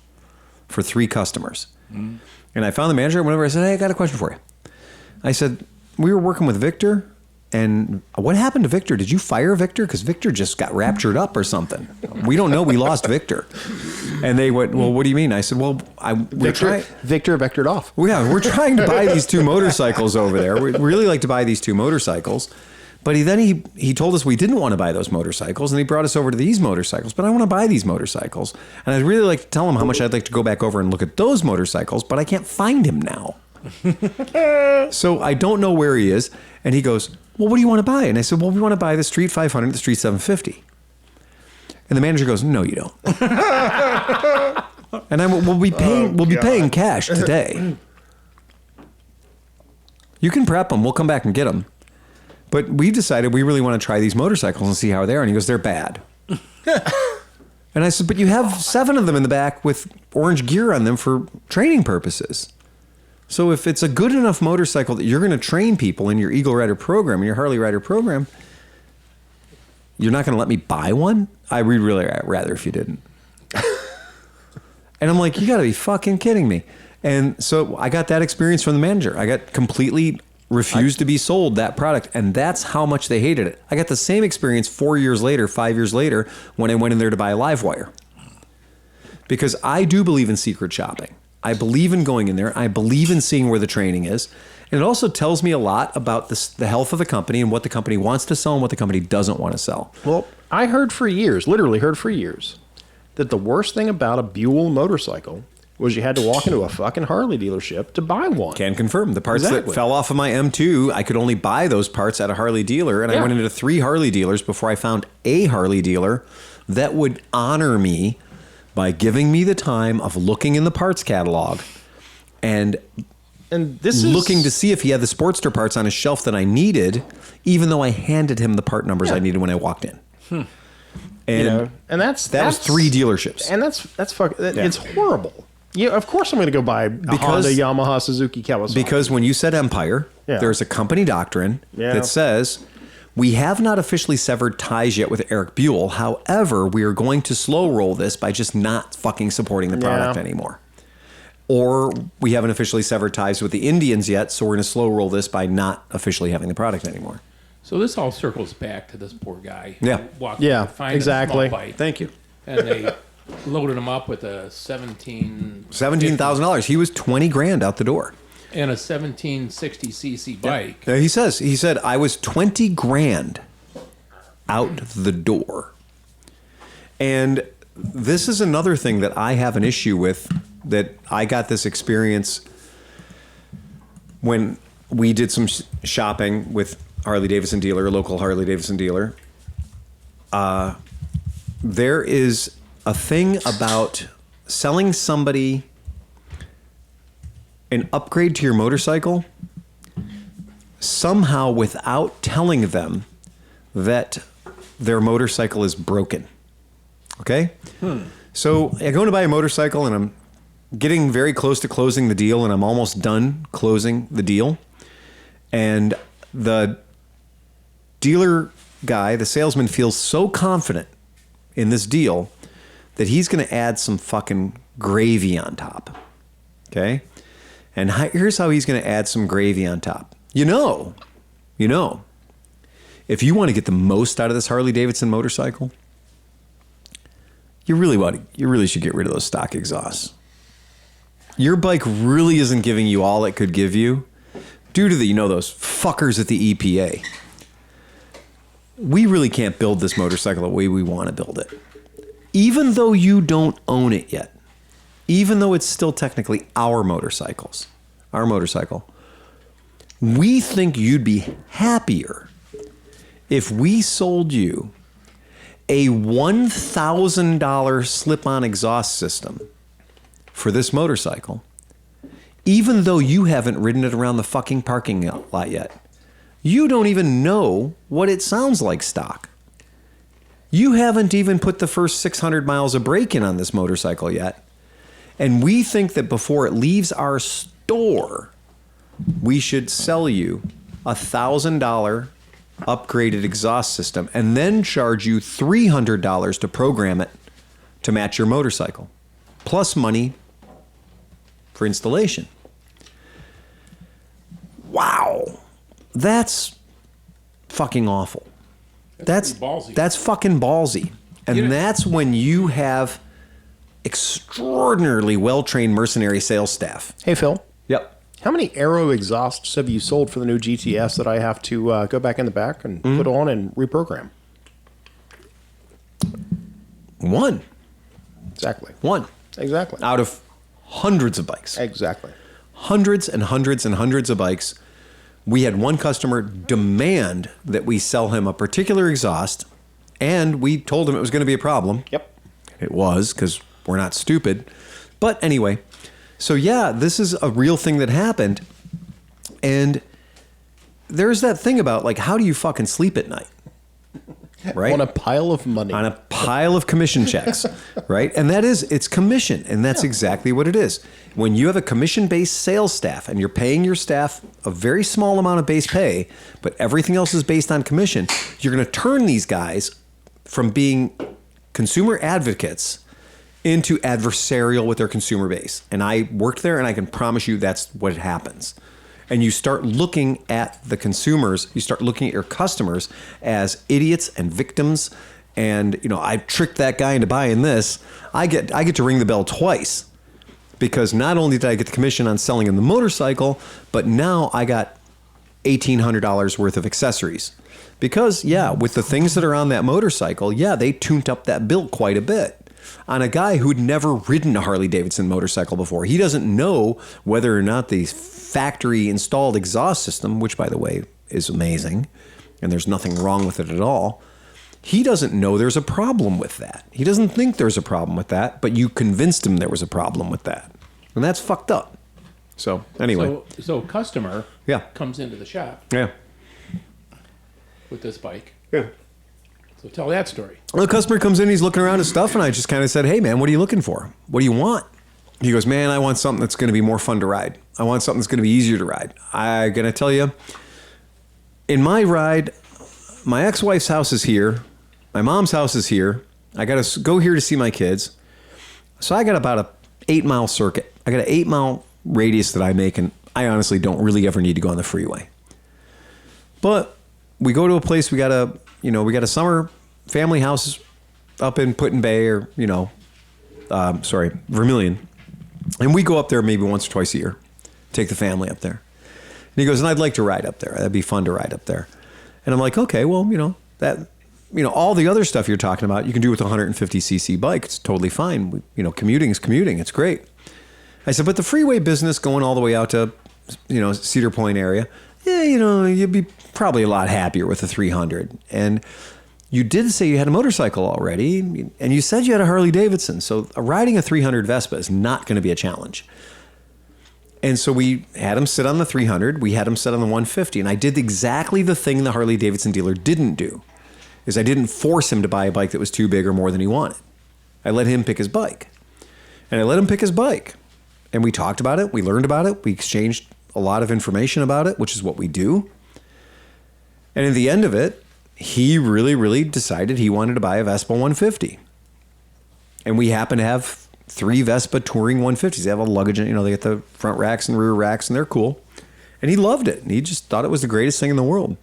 for 3 customers. Mm. And I found the manager, and whenever I said, hey, I got a question for you. I said, we were working with Victor, and what happened to Victor? Did you fire Victor? Because Victor just got raptured up or something. We don't know. We lost Victor. And they went, well, what do you mean? I said, well, Victor vectored off. Yeah, we're trying to buy these 2 motorcycles over there. We'd really like to buy these 2 motorcycles. But he told us we didn't want to buy those motorcycles, and he brought us over to these motorcycles. But I want to buy these motorcycles. And I'd really like to tell him how much I'd like to go back over and look at those motorcycles, but I can't find him now. So I don't know where he is. And he goes, well, what do you want to buy? And I said, well, we want to buy the Street 500, the Street 750. And the manager goes, no, you don't. And I went, we'll be paying cash today. You can prep them. We'll come back and get them. But we decided we really want to try these motorcycles and see how they are. And he goes, they're bad. And I said, but you have 7 of them in the back with orange gear on them for training purposes. So if it's a good enough motorcycle that you're going to train people in your Eagle Rider program, in your Harley Rider program, you're not going to let me buy one? I would really rather if you didn't. And I'm like, you got to be fucking kidding me. And so I got that experience from the manager. I got completely refused to be sold that product, and that's how much they hated it. I got the same experience 5 years later, when I went in there to buy a Livewire. Because I do believe in secret shopping. I believe in going in there. I believe in seeing where the training is. And it also tells me a lot about the health of the company and what the company wants to sell and what the company doesn't want to sell. Well, I literally heard for years, that the worst thing about a Buell motorcycle was you had to walk into a fucking Harley dealership to buy one. Can confirm. The parts that fell off of my M2, I could only buy those parts at a Harley dealer, and I went into 3 Harley dealers before I found a Harley dealer that would honor me by giving me the time of looking in the parts catalog and this is looking to see if he had the Sportster parts on his shelf that I needed, even though I handed him the part numbers I needed when I walked in. And and that's was 3 dealerships. and that's it's horrible. Yeah, of course I'm going to go buy a Honda, Yamaha, Suzuki, Kawasaki. Because when you said Empire, Yeah. there's a company doctrine that says we have not officially severed ties yet with Eric Buell. However, we are going to slow roll this by just not fucking supporting the product anymore. Or we haven't officially severed ties with the Indians yet, so we're going to slow roll this by not officially having the product anymore. So this all circles back to this poor guy. Yeah. Who walked Yeah, in to find exactly. A small bike, Thank you. and they loaded him up with a $17,000. He was 20 grand out the door. and a 1760cc bike. Yeah, he said, I was 20 grand out the door. And this is another thing that I have an issue with, that I got this experience when we did some shopping with Harley Davidson dealer, a local Harley Davidson dealer. There is a thing about selling somebody an upgrade to your motorcycle somehow without telling them that their motorcycle is broken. Okay? So I go to buy a motorcycle and I'm getting very close to closing the deal, and I'm almost done closing the deal. And the dealer guy, the salesman, feels so confident in this deal that he's going to add some fucking gravy on top. Okay? And here's how he's going to add some gravy on top. You know, if you want to get the most out of this Harley Davidson motorcycle, you really should get rid of those stock exhausts. Your bike really isn't giving you all it could give you due to those fuckers at the EPA. We really can't build this motorcycle the way we want to build it. Even though you don't own it yet. Even though it's still technically our motorcycle, we think you'd be happier if we sold you a $1,000 slip-on exhaust system for this motorcycle, even though you haven't ridden it around the fucking parking lot yet. You don't even know what it sounds like stock. You haven't even put the first 600 miles of brake in on this motorcycle yet. And we think that before it leaves our store, we should sell you $1,000 upgraded exhaust system and then charge you $300 to program it to match your motorcycle, plus money for installation. Wow. That's fucking awful. That's pretty ballsy. That's fucking ballsy. And You know- that's when you have extraordinarily well-trained mercenary sales staff. Hey, Phil. Yep. How many Aero exhausts have you sold for the new GTS that I have to go back in the back and put on and reprogram? One. Exactly. Exactly. Out of hundreds of bikes. Exactly. Hundreds and hundreds and hundreds of bikes. We had one customer demand that we sell him a particular exhaust, and we told him it was going to be a problem. Yep. It was, because we're not stupid. But anyway, so yeah, this is a real thing that happened. And there's that thing about, like, how do you fucking sleep at night? Right? On a pile of money. On a pile of commission checks, right? And it's commission, and that's exactly what it is. When you have a commission-based sales staff and you're paying your staff a very small amount of base pay, but everything else is based on commission, you're going to turn these guys from being consumer advocates into adversarial with their consumer base. And I worked there, and I can promise you that's what happens. And you start looking at the consumers, you start looking at your customers as idiots and victims. And, I tricked that guy into buying this. I get to ring the bell twice, because not only did I get the commission on selling him the motorcycle, but now I got $1,800 worth of accessories. Because, with the things that are on that motorcycle, they tuned up that bill quite a bit. On a guy who'd never ridden a Harley Davidson motorcycle before. He doesn't know whether or not the factory installed exhaust system, which by the way is amazing, and there's nothing wrong with it at all. He doesn't know there's a problem with that. He doesn't think there's a problem with that, but you convinced him there was a problem with that. And that's fucked up. So anyway, So customer yeah, comes into the shop yeah. with this bike. Yeah. So tell that story. Well, the customer comes in, he's looking around at stuff, and I just kind of said, hey, man, what are you looking for? What do you want? He goes, man, I want something that's going to be more fun to ride. I want something that's going to be easier to ride. I'm going to tell you, in my ride, my ex-wife's house is here. My mom's house is here. I got to go here to see my kids. So I got about a 8-mile circuit. I got an 8-mile radius that I make, and I honestly don't really ever need to go on the freeway. But we go to a place, we got a summer family house up in Put-in-Bay or, Vermilion. And we go up there maybe once or twice a year, take the family up there. And he goes, and I'd like to ride up there. That'd be fun to ride up there. And I'm like, okay, well, all the other stuff you're talking about, you can do with a 150cc bike. It's totally fine. Commuting is commuting. It's great. I said, but the freeway business going all the way out to, Cedar Point area, you'd be probably a lot happier with a 300. And you did say you had a motorcycle already, and you said you had a Harley Davidson. So riding a 300 Vespa is not going to be a challenge. And so we had him sit on the 300. We had him sit on the 150. And I did exactly the thing the Harley Davidson dealer didn't do, is I didn't force him to buy a bike that was too big or more than he wanted. I let him pick his bike. And I let him pick his bike. And we talked about it. We learned about it. We exchanged a lot of information about it, which is what we do. And at the end of it, he really, really decided he wanted to buy a Vespa 150. And we happen to have 3 Vespa touring 150s. They have a luggage, they get the front racks and rear racks, and they're cool. And he loved it. And he just thought it was the greatest thing in the world.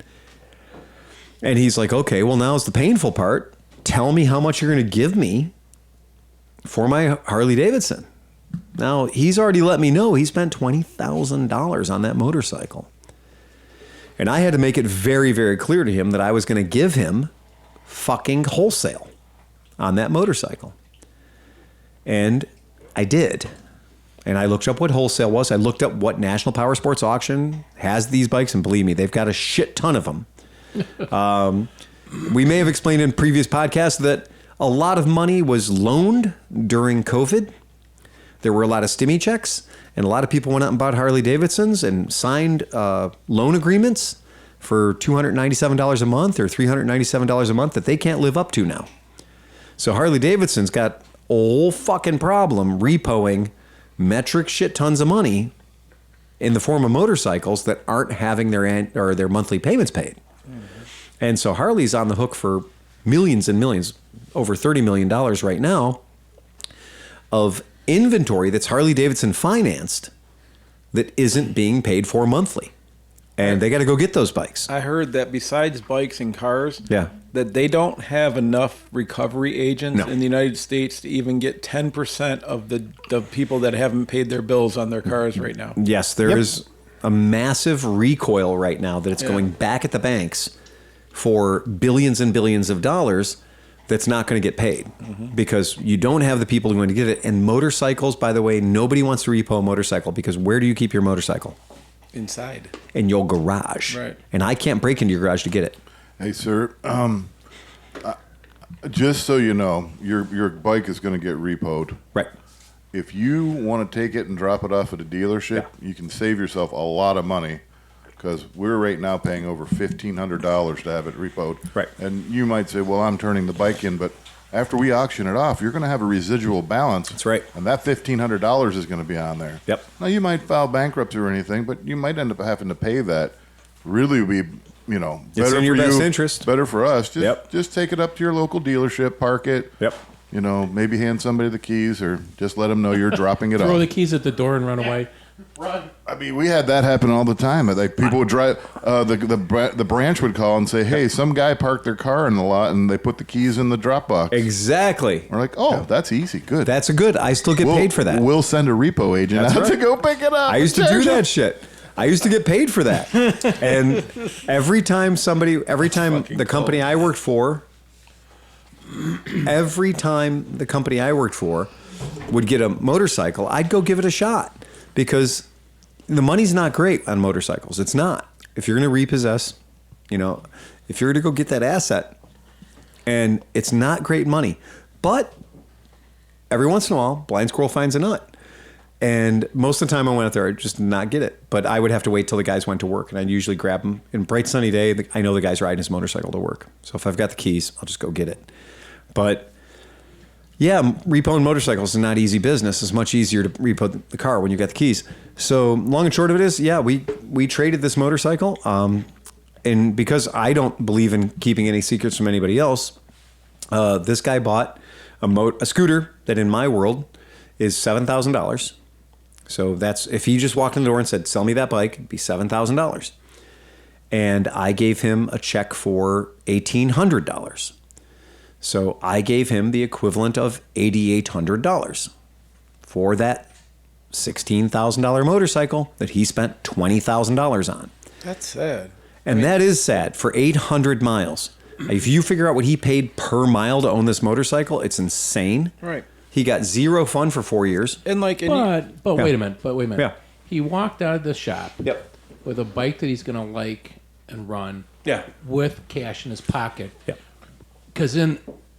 And he's like, okay, well, now's the painful part. Tell me how much you're going to give me for my Harley Davidson. Now, he's already let me know he spent $20,000 on that motorcycle. And I had to make it very, very clear to him that I was going to give him fucking wholesale on that motorcycle. And I did. And I looked up what wholesale was. I looked up what National Power Sports Auction has these bikes. And believe me, they've got a shit ton of them. We may have explained in previous podcasts that a lot of money was loaned during COVID. There were a lot of stimmy checks, and a lot of people went out and bought Harley Davidsons and signed loan agreements for $297 a month or $397 a month that they can't live up to now. So Harley Davidson's got a whole fucking problem repoing metric shit tons of money in the form of motorcycles that aren't having their monthly payments paid. Mm-hmm. And so Harley's on the hook for millions and millions, over $30 million right now, of inventory that's Harley Davidson financed that isn't being paid for monthly. And they got to go get those bikes. I heard that besides bikes and cars, yeah, that they don't have enough recovery agents in the United States to even get 10% of the people that haven't paid their bills on their cars right now. Yes, there is a massive recoil right now that it's going back at the banks for billions and billions of dollars that's not going to get paid because you don't have the people who are going to get it. And motorcycles, by the way, nobody wants to repo a motorcycle because where do you keep your motorcycle? Inside. In your garage. Right. And I can't break into your garage to get it. Hey, sir, just so you know, your bike is going to get repoed. Right. If you want to take it and drop it off at a dealership, you can save yourself a lot of money because we're right now paying over $1,500 to have it repoed. Right. And you might say, well, I'm turning the bike in, but after we auction it off, you're going to have a residual balance. That's right. And that $1,500 is going to be on there. Yep. Now, you might file bankruptcy or anything, but you might end up having to pay that. Really be, better it's in your for best you, interest. better for us. Just, Yep. just take it up to your local dealership, park it. Yep. Maybe hand somebody the keys or just let them know you're dropping it Throw off. the keys at the door and run away. Run. I mean, we had that happen all the time. Like people would drive, the branch would call and say, "Hey, some guy parked their car in the lot and they put the keys in the drop box." Exactly. We're like, "Oh, that's easy, good." That's a good. I still get paid for that. We'll send a repo agent out to go pick it up. I used to do that shit. I used to get paid for that. And every time the company I worked for would get a motorcycle, I'd go give it a shot because the money's not great on motorcycles. It's not. If you're going to repossess, if you're going to go get that asset, and it's not great money. But every once in a while, blind squirrel finds a nut. And most of the time I went out there, I'd just not get it. But I would have to wait till the guys went to work, and I'd usually grab them. In bright sunny day, I know the guy's riding his motorcycle to work. So if I've got the keys, I'll just go get it. But yeah, repoing motorcycles is not easy business. It's much easier to repo the car when you got the keys. So long and short of it is, yeah, we traded this motorcycle. And because I don't believe in keeping any secrets from anybody else, this guy bought a scooter that in my world is $7,000. So that's, if he just walked in the door and said, sell me that bike, it'd be $7,000. And I gave him a check for $1,800. So I gave him the equivalent of $8,800 for that $16,000 motorcycle that he spent $20,000 on. That's sad. And that is sad for 800 miles. If you figure out what he paid per mile to own this motorcycle, it's insane. Right. He got zero fun for 4 years. And like, But wait a minute. Yeah. He walked out of the shop Yep. with a bike that he's going to like and run. Yeah. With cash in his pocket. Yep. Because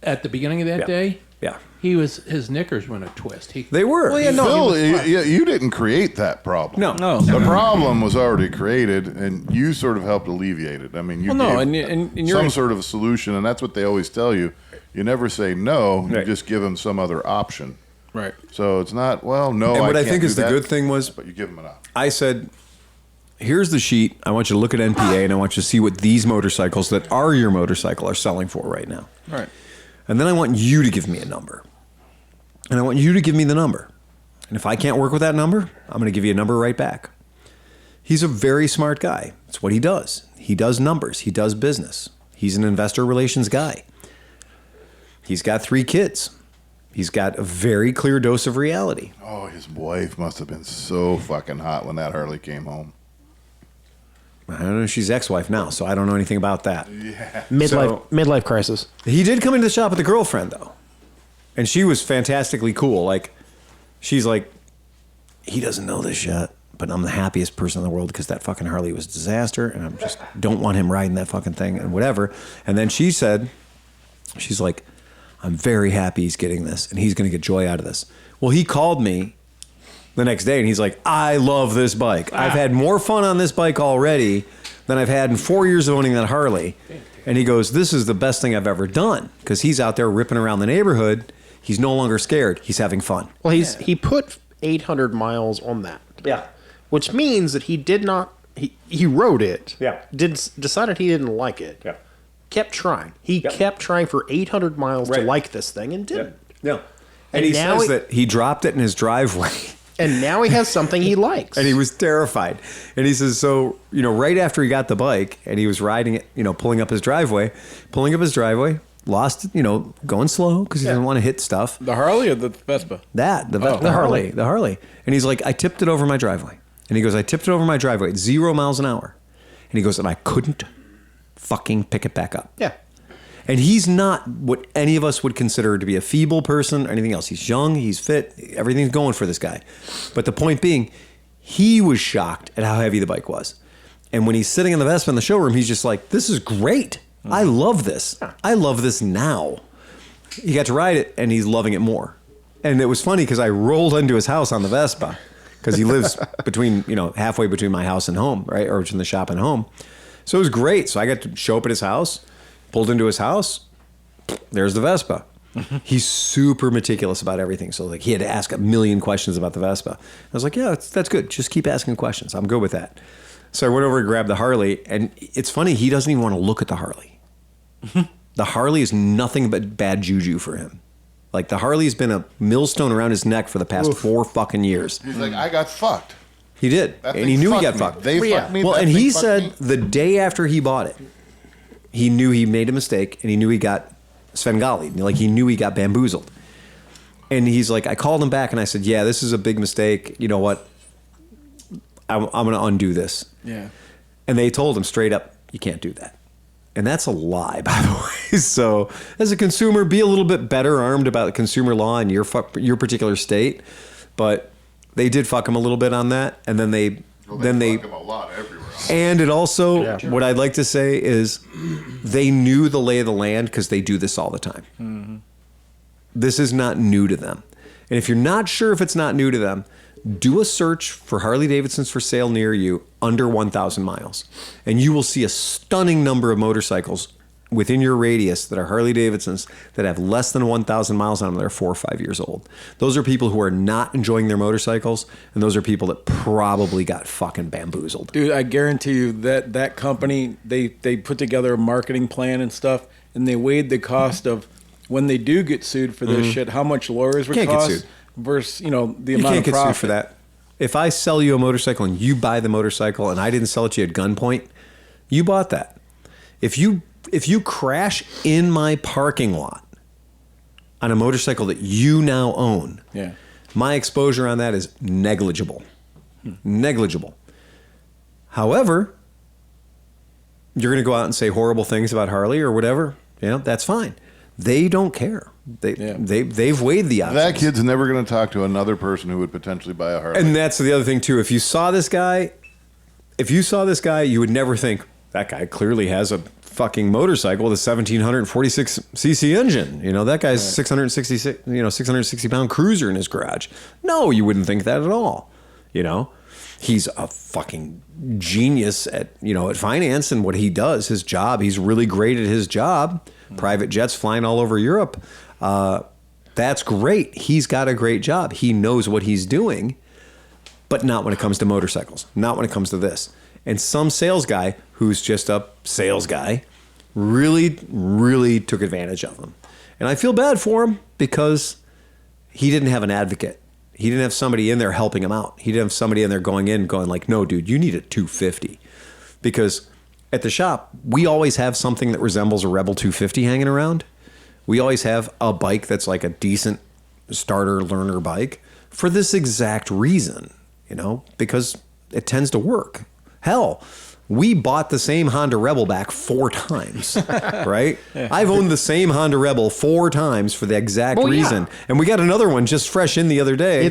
at the beginning of that Yeah. day, Yeah. his knickers were in a twist. They were. Well, yeah, no. Phil, you didn't create that problem. No. The problem was already created, and you sort of helped alleviate it. I mean, you Well, no, gave and you're some sort of a solution, and that's what they always tell you. You never say no. You Right. just give them some other option. right. So it's not, well, no, And what I can't think do is the that, good thing was, but you give them an option. I said, here's the sheet. I want you to look at NPA, and I want you to see what these motorcycles that are your motorcycle are selling for right now. Right. And then I want you to give me a number. And I want you to give me the number. And if I can't work with that number, I'm going to give you a number right back. He's a very smart guy. That's what he does. He does numbers. He does business. He's an investor relations guy. He's got 3 kids. He's got a very clear dose of reality. Oh, his wife must have been so fucking hot when that Harley came home. I don't know. She's ex-wife now, so I don't know anything about that. Midlife crisis. He did come into the shop with a girlfriend, though. And she was fantastically cool. Like, she's like, he doesn't know this yet, but I'm the happiest person in the world because that fucking Harley was a disaster, and I just don't want him riding that fucking thing and whatever. And then she said, she's like, I'm very happy he's getting this, and he's going to get joy out of this. Well, he called me the next day, and he's like, I love this bike. I've had more fun on this bike already than I've had in 4 years of owning that Harley. And he goes, this is the best thing I've ever done, because he's out there ripping around the neighborhood. He's no longer scared. He's having fun. Well, he put 800 miles on that. Yeah. Which means that he did not. He rode it. Yeah. Decided he didn't like it. Yeah. Kept trying. He kept trying for 800 miles to Right. like this thing and didn't. Yeah. And And he now says that he dropped it in his driveway. And now he has something he likes. And he was terrified. And he says, so, right after he got the bike and he was riding it, pulling up his driveway, lost, going slow because he didn't want to hit stuff. The Harley or the Vespa? The Harley. And he's like, I tipped it over my driveway. And he goes, I tipped it over my driveway at 0 miles an hour. And he goes, and I couldn't fucking pick it back up. Yeah. And he's not what any of us would consider to be a feeble person or anything else. He's young, he's fit, everything's going for this guy. But the point being, he was shocked at how heavy the bike was. And when he's sitting in the Vespa in the showroom, he's just like, this is great. I love this. I love this now. He got to ride it, and he's loving it more. And it was funny because I rolled into his house on the Vespa because he lives between, halfway between my house and home, right? Or between the shop and home. So it was great. So I got to show up at his house. Pulled into his house, there's the Vespa. He's super meticulous about everything. So he had to ask a million questions about the Vespa. I was like, yeah, that's good. Just keep asking questions. I'm good with that. So I went over and grabbed the Harley. And it's funny, he doesn't even want to look at the Harley. The Harley is nothing but bad juju for him. Like, the Harley's been a millstone around his neck for the past 4 fucking years. He's like, I got fucked. He did. That And thing he knew he got fucked me. fucked. They fucked me. Well, that and thing he fucked said me. the day after he bought it, he knew he made a mistake, and he knew he got Svengali. Like, he knew he got bamboozled. And he's like, I called him back, and I said, yeah, this is a big mistake. You know what? I'm going to undo this. Yeah. And they told him straight up, you can't do that. And that's a lie, by the way. So as a consumer, be a little bit better armed about consumer law in your particular state. But they did fuck him a little bit on that. And then they fuck him a lot everywhere. and it also, what I'd like to say is they knew the lay of the land because they do this all the time. Mm-hmm. This is not new to them. And if you're not sure if it's not new to them, Do a search for Harley Davidsons for sale near you under 1,000 miles, and you will see a stunning number of motorcycles within your radius that are Harley Davidsons that have less than 1,000 miles on them that are 4 or 5 years old. Those are people who are not enjoying their motorcycles, and those are people that probably got fucking bamboozled. Dude, I guarantee you that company, they put together a marketing plan and stuff, and they weighed the cost of when they do get sued for this shit, how much lawyers would Can't get cost sued. versus, the You amount can't of get profit. sued for that. If I sell you a motorcycle and you buy the motorcycle and I didn't sell it to you at gunpoint, you bought that. If you crash in my parking lot on a motorcycle that you now own, Yeah. my exposure on that is negligible. Negligible. However, you're going to go out and say horrible things about Harley or whatever, that's fine. They don't care. They've weighed the options. That kid's never going to talk to another person who would potentially buy a Harley. And that's the other thing too. If you saw this guy, you would never think that guy clearly has a fucking motorcycle with a 1746 cc engine. That guy's 660 pound cruiser in his garage. No, you wouldn't think that at all. He's a fucking genius at finance and what he does, his job. He's really great at his job. Private jets flying all over Europe. That's great. He's got a great job. He knows what he's doing, but not when it comes to motorcycles. Not when it comes to this. And some sales guy who's just a sales guy really, really took advantage of him. And I feel bad for him because he didn't have an advocate. He didn't have somebody in there helping him out. He didn't have somebody in there going like, no, dude, you need a 250. Because at the shop, we always have something that resembles a Rebel 250 hanging around. We always have a bike that's like a decent starter learner bike for this exact reason, because it tends to work. Hell, we bought the same Honda Rebel back 4 times, right? I've owned the same Honda Rebel 4 times for the exact reason. Yeah. And we got another one just fresh in the other day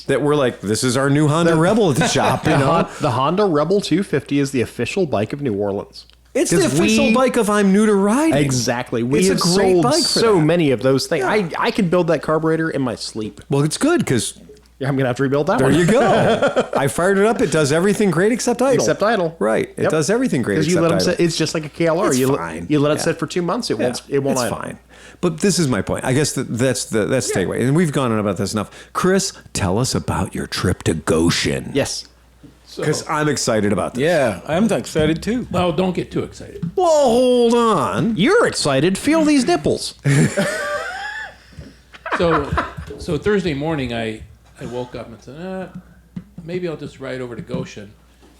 that we're like, this is our new Honda Rebel at the shop. The Honda Rebel 250 is the official bike of New Orleans. It's the official bike of I'm new to riding. Exactly. We it's have a great sold bike for so that. many of those things. Yeah. I can build that carburetor in my sleep. Well, it's good because I'm going to have to rebuild that one. There you go. I fired it up. It does everything great except idle. Except idle. Right. It does everything great except idle. Sit, it's just like a KLR. It's fine. You let it sit for 2 months, it won't It's idle. fine. But this is my point. I guess that's the takeaway. And we've gone on about this enough. Chris, tell us about your trip to Goshen. Yes. Because I'm excited about this. Yeah, I'm excited too. Well, don't get too excited. Well, hold on. You're excited. Feel these nipples. So Thursday morning, I woke up and said, maybe I'll just ride over to Goshen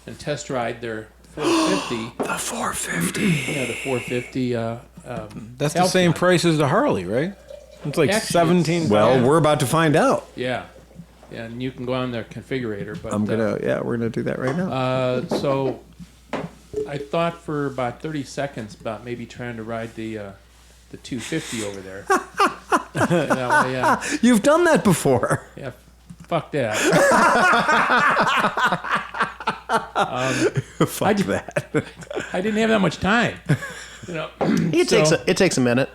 and test ride their 450. The 450. Yeah, the 450. That's the same price as the Harley, right? It's like Actually, 17. Well, we're about to find out. Yeah. And you can go on their configurator. But we're gonna do that right now. so I thought for about 30 seconds about maybe trying to ride the 250 over there. That way, You've done that before. yeah, fuck that. Fuck that. I didn't have that much time. It takes a minute.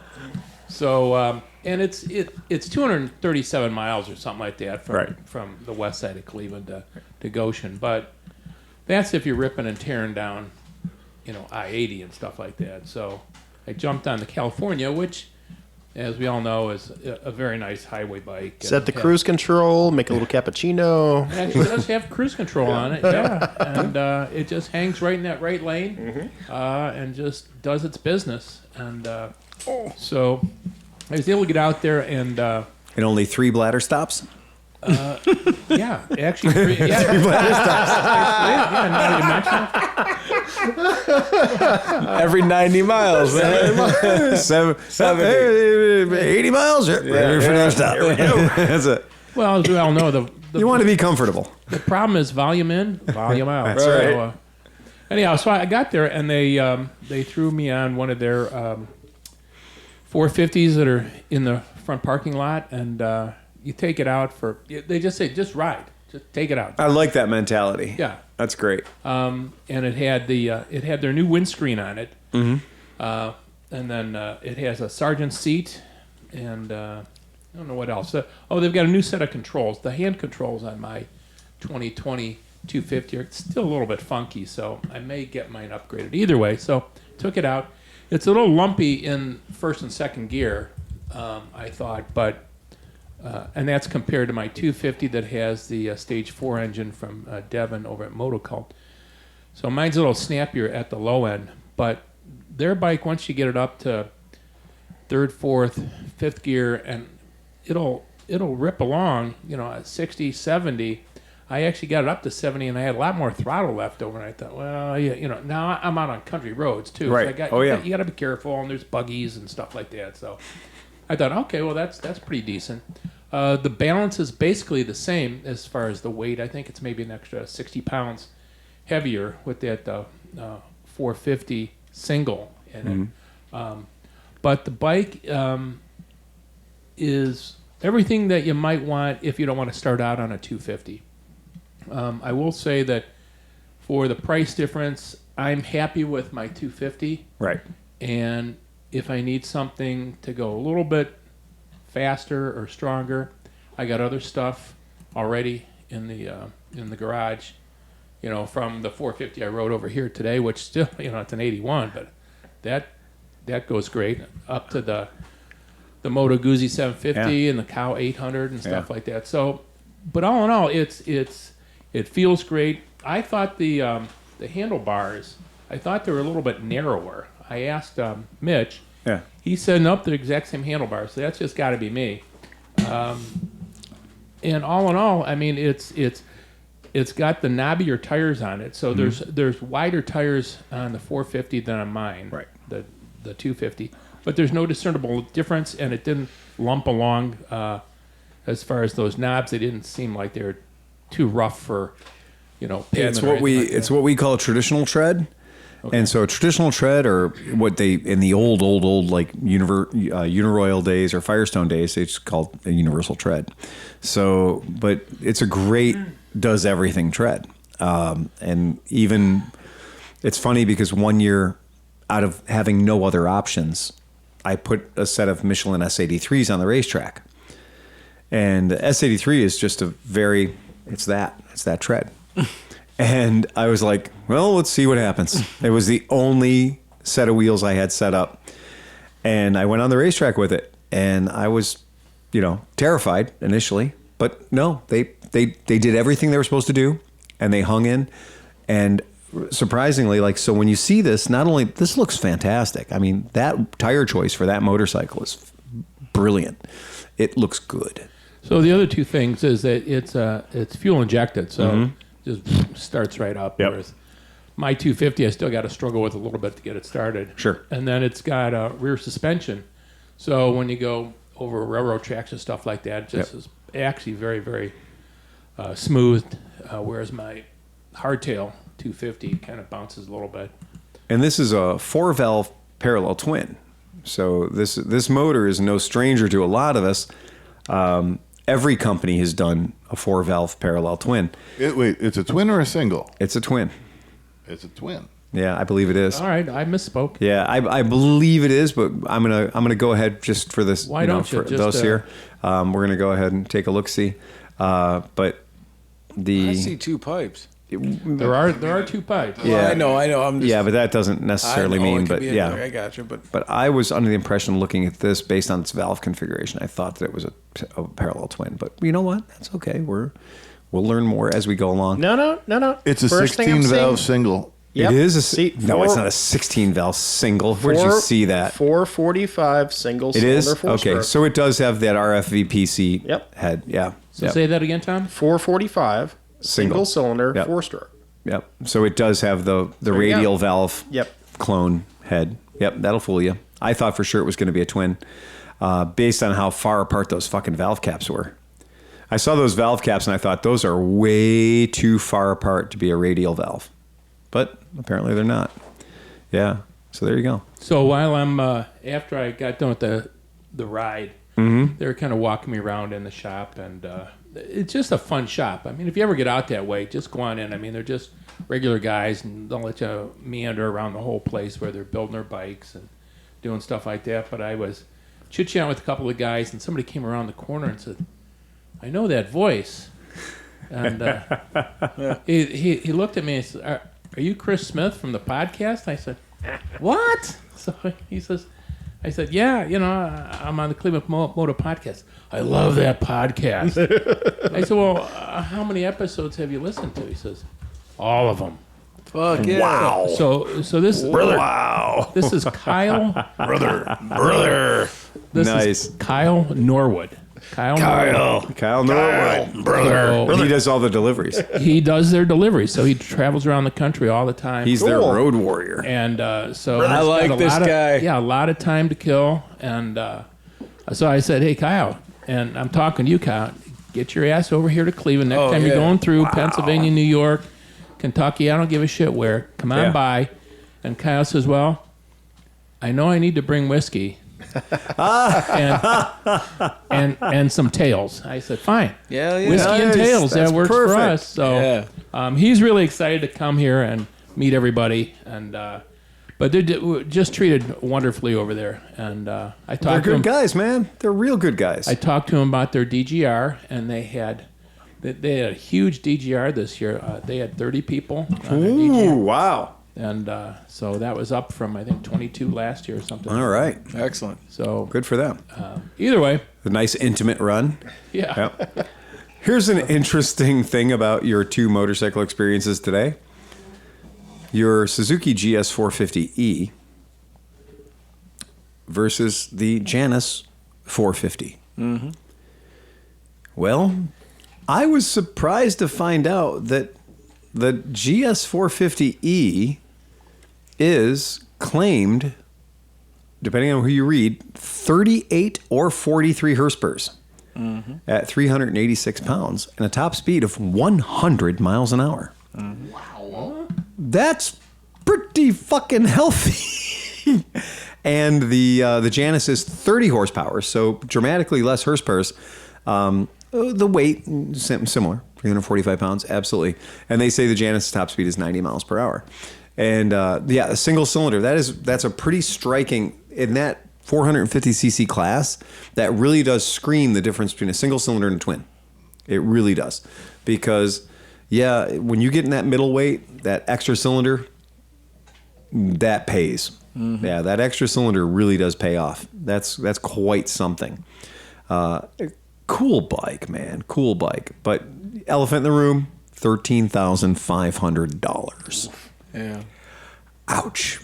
So and it's 237 miles or something like that from the west side of Cleveland to Goshen. But that's if you're ripping and tearing down, I-80 and stuff like that. So I jumped on the California, which, as we all know, is a very nice highway bike. Set the cruise control, make a little cappuccino. It actually does have cruise control on it, and it just hangs right in that right lane, and just does its business. And so I was able to get out there and only 3 bladder stops. yeah, actually, three bladder stops. Yeah, Every 90 miles, man. 80 miles. Ready for next stop. That's it. well, as we all know, You want to be comfortable. the problem is volume in, volume out. That's right. So, anyhow, so I got there and they threw me on one of their 450s that are in the front parking lot, and you take it out they just say, just ride. Just take it out. I like that mentality. Yeah. That's great. And it had their new windscreen on it. Mm-hmm. And then it has a sergeant's seat, and I don't know what else. They've got a new set of controls. The hand controls on my 2020 250. It's still a little bit funky, so I may get mine upgraded. Either way, so took it out. It's a little lumpy in first and second gear, I thought, but and that's compared to my 250 that has the Stage 4 engine from Devon over at Motocult. So mine's a little snappier at the low end, but their bike, once you get it up to third, fourth, fifth gear, and it'll rip along, at 60, 70. I actually got it up to 70, and I had a lot more throttle left over, and I thought, well, yeah, now I'm out on country roads, too. Right. So Yeah. You got to be careful, and there's buggies and stuff like that. So I thought, okay, well, that's pretty decent. The balance is basically the same as far as the weight. I think it's maybe an extra 60 pounds heavier with that 450 single in it. But the bike is everything that you might want if you don't want to start out on a 250. I will say that for the price difference, I'm happy with my 250. Right. And if I need something to go a little bit faster or stronger, I got other stuff already in the garage. From the 450 I rode over here today, which still, it's an 81, but that goes great. Up to the Moto Guzzi 750 and the Cow 800 and stuff like that. So, but all in all, it feels great. I thought the handlebars, I thought they were a little bit narrower. I asked Mitch. Yeah. He said, nope, they're the exact same handlebars. So that's just got to be me. And all in all, I mean, it's got the knobbier tires on it. So there's wider tires on the 450 than on mine. Right. The 250. But there's no discernible difference, and it didn't lump along as far as those knobs. They didn't seem like they were too rough for, pavement. It's or anything like that. what we call traditional tread. Okay. And so traditional tread, or what they in the old like Uniroyal days or Firestone days, it's called a universal tread. So, but it's a great does everything tread. And even it's funny because one year, out of having no other options, I put a set of Michelin S83s on the racetrack. And the S83 is just it's that tread. And I was like, well, let's see what happens. It was the only set of wheels I had set up. And I went on the racetrack with it. And I was, terrified initially. But no, they did everything they were supposed to do. And they hung in. And surprisingly, so when you see this, not only, this looks fantastic. I mean, that tire choice for that motorcycle is brilliant. It looks good. So the other two things is that it's fuel injected. So just starts right up. Yep. Whereas my 250, I still got to struggle with a little bit to get it started. Sure. And then it's got rear suspension. So when you go over railroad tracks and stuff like that, it just is actually very, very smooth. Whereas my hardtail 250 kind of bounces a little bit. And this is a 4-valve parallel twin. So this motor is no stranger to a lot of us. Every company has done a 4-valve parallel twin. Wait, it's a twin or a single? It's a twin. It's a twin. Yeah, I believe it is. All right, I misspoke. Yeah, I believe it is, but I'm gonna go ahead just for this. Why don't you? For Just, those here, we're gonna go ahead and take a look see. But I see two pipes. There are two pipes. Yeah, Well, I know. I'm just, but that doesn't necessarily mean. But yeah, I got you. But But I was under the impression, looking at this based on its valve configuration, I thought that it was a parallel twin. But you know what? That's okay. We'll learn more as we go along. No. It's a First thing I'm 16-valve saying- single. Yep. It is a See, no. It's not a 16-valve single. Where did you see that? 445 single It cylinder is four okay. stroke. So it does have that RFVPC Yep. head. Yeah. So Yep. say that again, Tom. 445 single cylinder Yep. 4-stroke. Yep. So it does have the radial valve Yep. clone head. Yep. That'll fool you. I thought for sure it was going to be a twin, based on how far apart those fucking valve caps were. I saw those valve caps and I thought those are way too far apart to be a radial valve, but apparently they're not. Yeah. So there you go. So while I'm after I got done with the ride, they were kind of walking me around in the shop, and it's just a fun shop. I mean, if you ever get out that way, just go on in. I mean, they're just regular guys, and they'll let you meander around the whole place where they're building their bikes and doing stuff like that. But I was chit-chatting with a couple of guys, and somebody came around the corner and said, I know that voice. And he looked at me and said, "Are you Chris Smith from the podcast?" I said, "What?" So he says, I said, "Yeah, I'm on the ClevelandMoto podcast. I love that podcast." I said, "Well, how many episodes have you listened to?" He says, "All of them." Fuck yeah. Wow. So this Wow. this is Kyle. Brother. This Nice. is Kyle Norwood. Kyle. Norwood. Brother. And he does all the deliveries. He does their deliveries, so he travels around the country all the time. He's their road warrior. And so I he's like got a this lot of- guy. Yeah, a lot of time to kill. And so I said, "Hey, Kyle," and I'm talking to you, Kyle. Get your ass over here to Cleveland next time you're yeah. going through Pennsylvania, New York, Kentucky. I don't give a shit where. Come on Yeah. by. And Kyle says, "Well, I know I need to bring whiskey." and some tails. I said, "Fine, Yeah, yeah. whiskey and Nice. tails. That's That works for perfect. us." So Yeah. he's really excited to come here and meet everybody. And but they're just treated wonderfully over there. And I They're talked to good him. guys, man. They're real good guys. I talked to him about their DGR, and they had a huge DGR this year. They had 30 people on their Ooh, DGR. wow. And so that was up from, I think, 22 last year or something. All right. Excellent. So Good for them. either way, A nice intimate run. yeah. Yep. Here's an interesting thing about your two motorcycle experiences today. Your Suzuki GS 450E versus the Janus 450. Mm-hmm. Well, I was surprised to find out that the GS 450E is claimed, depending on who you read, 38 or 43 horsepower at 386 pounds and a top speed of 100 miles an hour. Wow. That's pretty fucking healthy. And the Janus is 30 horsepower, so dramatically less horsepower. The weight, similar, 345 pounds, absolutely. And they say the Janus top speed is 90 miles per hour. And yeah, a single cylinder, that's a pretty striking, in that 450cc class, that really does scream the difference between a single cylinder and a twin. It really does. Because, yeah, when you get in that middleweight, that extra cylinder, that pays. Mm-hmm. Yeah, that extra cylinder really does pay off. That's quite something. Cool bike, man. Cool bike. But elephant in the room, $13,500. Yeah. Ouch.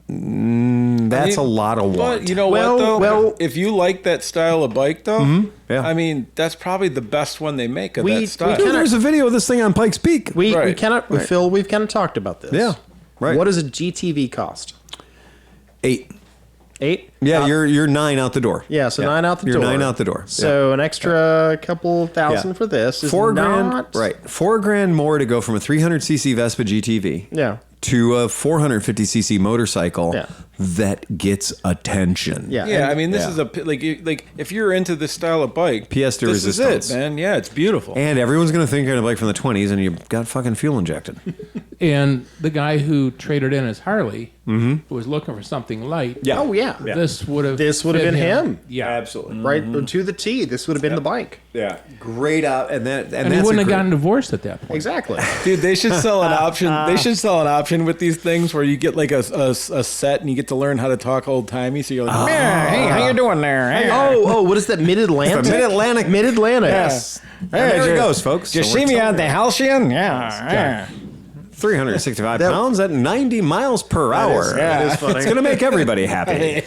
That's a lot of want. But you know what, though? well- if you like that style of bike, though, Yeah. I mean, that's probably the best one they make of We- that style. Dude, there's a video of this thing on Pikes Peak. We Right. cannot, Phil, we've kind of talked about this. Yeah, right. What does a GTV cost? 8. 8? Yeah, you're 9 out the door. Yeah, so 9 out the You're door. 9 out the door. So an extra couple thousand Yeah. for this is $4 not... grand, right? $4 more to go from a 300cc Vespa GTV Yeah. to a 450cc motorcycle Yeah. that gets attention. Yeah. Yeah, I mean, this Yeah. is like if you're into this style of bike, Pièce de this resistance. is it, man. Yeah, it's beautiful. And everyone's going to think you're going to bike from the 20s and you got fucking fuel injected. And the guy who traded in his Harley, who was looking for something light, Oh, yeah. this would have This would have fit been him. Yeah, Absolutely. Right to the T. This would have been the bike. Yeah. Great out. And and that's he wouldn't a have great- gotten divorced at that point. Exactly. Dude, they should sell an option. They should sell an option with these things where you get like a set and you get to learn how to talk old timey. So you're like, "Yeah, hey, how you doing there? Hey, What is that? Mid-Atlantic? It's a Mid-Atlantic. Mid-Atlantic. Yes. And there it goes, folks. Did you So see we're me telling on the you. Halcyon? Yeah. 365 pounds at 90 miles per hour. That is funny. It's going to make everybody happy.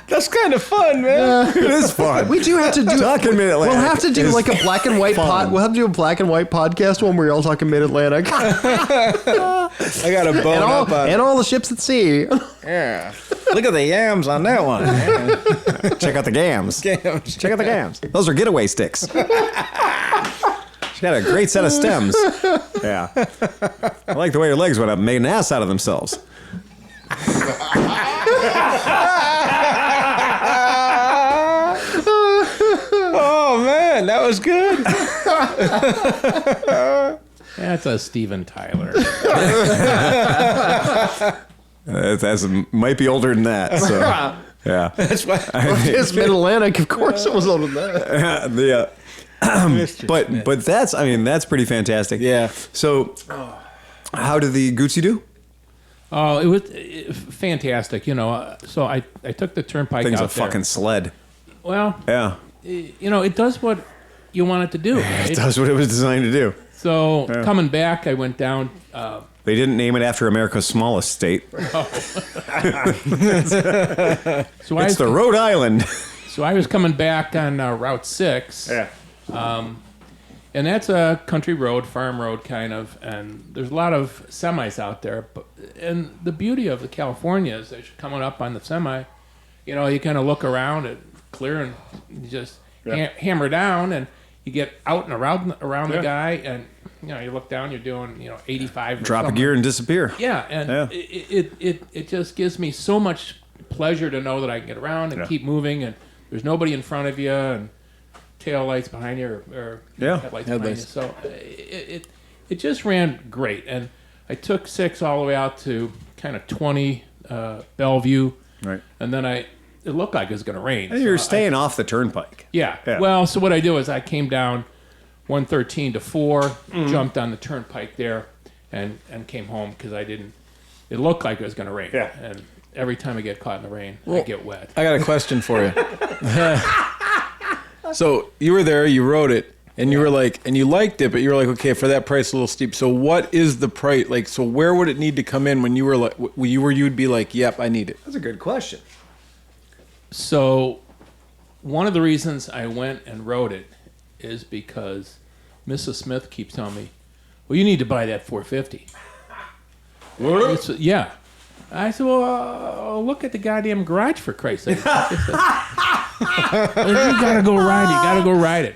That's kind of fun, man. It is fun. We do have to do. Talking Mid-Atlantic We'll have to do is like a black and white fun. We'll have to do a black and white podcast one where you're all talking Mid-Atlantic I got a bone up on and all the ships at sea. Yeah. Look at the yams on that one. Yeah. Check out the gams. Yams. Check out the gams. Those are getaway sticks. She got a great set of stems. Yeah. I like the way her legs went up and made an ass out of themselves. Oh man, that was good. That's a Steven Tyler. That's might be older than that. So yeah. That's why. It's Mid-Atlantic. Of course it was older than that. But that's pretty fantastic. Yeah. So, how did the Gucci do? Oh, it was fantastic. So I took the turnpike Thing's out a fucking sled. Well, Yeah. it does what you want it to do. Right? It does what it was designed to do. So coming back, I went down. They didn't name it after America's smallest state. So It's the Rhode Island. So I was coming back on Route 6. Yeah. And that's a country road, farm road kind of, and there's a lot of semis out there. And the beauty of the California is as you're coming up on the semi, you kind of look around and clear and you just hammer down and you get out and around the guy and you look down, you're doing 85. Drop a gear and disappear. Yeah, and it just gives me so much pleasure to know that I can get around and keep moving and there's nobody in front of you and tail lights behind you or headlights behind you. So it just ran great. And I took 6 all the way out to kind of 20 Bellevue. Right. And then it looked like it was going to rain. And you're staying off the turnpike. Yeah. Well, so what I do is I came down 113 to 4, jumped on the turnpike there and came home because it looked like it was going to rain. Yeah. And every time I get caught in the rain, I get wet. I got a question for you. So you were there, you rode it, and you were like, and you liked it, but you were like, okay, for that price, a little steep. So what is the price? Like, so where would it need to come in when you were like, you'd be like, yep, I need it? That's a good question. So one of the reasons I went and rode it is because Mrs. Smith keeps telling me, well, you need to buy that 450. Yeah. I said, well, look at the goddamn garage for Christ's sake. You gotta go ride it.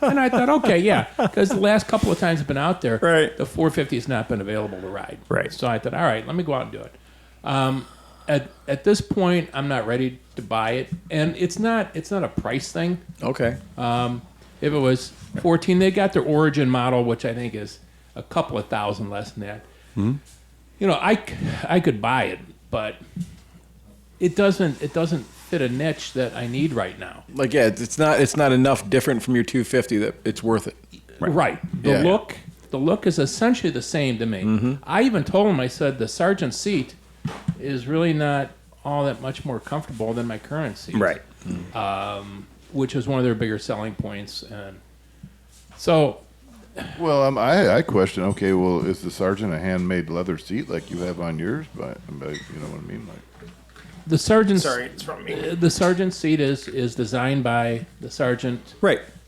And I thought, okay, yeah, because the last couple of times I've been out there, the 450 has not been available to ride. Right. So I thought, all right, let me go out and do it. At this point, I'm not ready to buy it, and it's not a price thing. Okay. If it was 14, they got their Origin model, which I think is a couple of thousand less than that. Mm-hmm. I could buy it, but it doesn't fit a niche that I need right now. Like, yeah, it's not enough different from your 250 that it's worth it. Right. The look is essentially the same to me. Mm-hmm. I even told him, I said, the Sergeant seat is really not all that much more comfortable than my current seat. Right. Which is one of their bigger selling points. And so... Well, I question. Okay, well, is the Sergeant a handmade leather seat like you have on yours? But you know what I mean, like the Sergeant's. Sorry, it's from me. The Sergeant seat is designed by the Sergeant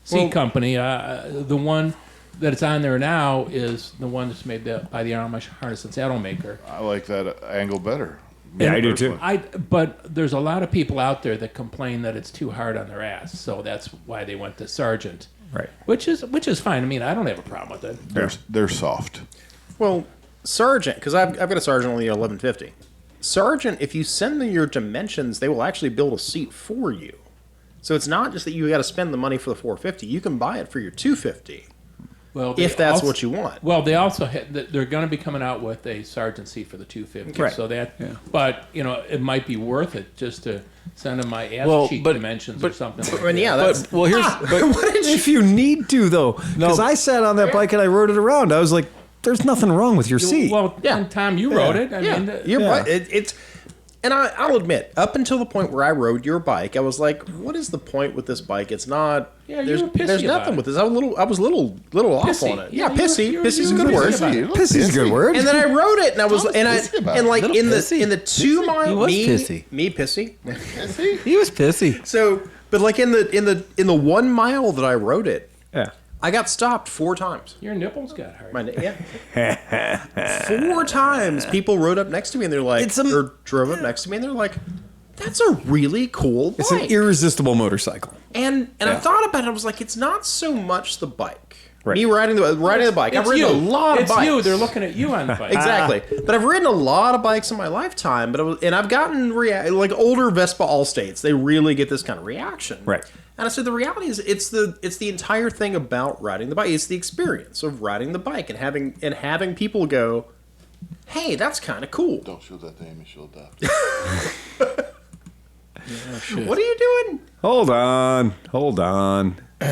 seat company. The one that's on there now is the one that's made by the Army Harness and Saddle Maker. I like that angle better. Yeah, I do too. But there's a lot of people out there that complain that it's too hard on their ass, so that's why they went to Sergeant. Right. Which is fine. I mean, I don't have a problem with it. They're soft. Well, Sergeant, because I've got a Sergeant on the 1150. Sergeant, if you send them your dimensions, they will actually build a seat for you. So it's not just that you got to spend the money for the 450. You can buy it for your 250. Well, if that's what you want. Well, they also they're going to be coming out with a Sergeant seat for the 250. Right. So but it might be worth it just to send them my ass cheek dimensions or something. Like that. Yeah, that's If you need to, though, because I sat on that bike and I rode it around, I was like, "There's nothing wrong with your seat." Well, and Tom, you rode it. I mean, you're right. It's. And I'll admit, up until the point where I rode your bike, I was like, "What is the point with this bike? It's not. Yeah, there's you were pissy there's about nothing it. with this. I was a little off Pissy. on it. Yeah, Yeah, pissy. Pissy's a you good were word. pissy about it. Pissy's a good word. And then I rode it, and I was, and I, pissy about and it. like in pissy. the 2 mile, He was pissy. me pissy. He was pissy. So, but like in the 1 mile that I rode it, Yeah. I got stopped 4 times. Your nipples got hard. 4 times people rode up next to me and they're like, or drove up next to me and they're like, that's a really cool bike. It's an irresistible motorcycle. And I thought about it. I was like, it's not so much the bike. Right. Me riding the bike. I've ridden a lot of bikes. It's you. They're looking at you on the bike. Exactly. But I've ridden a lot of bikes in my lifetime. And I've gotten like older Vespa Allstates. They really get this kind of reaction. Right. And I said the reality is it's the entire thing about riding the bike. It's the experience of riding the bike and having people go, hey, that's kind of cool. Don't show that to Amy. She'll adopt. What are you doing? Hold on.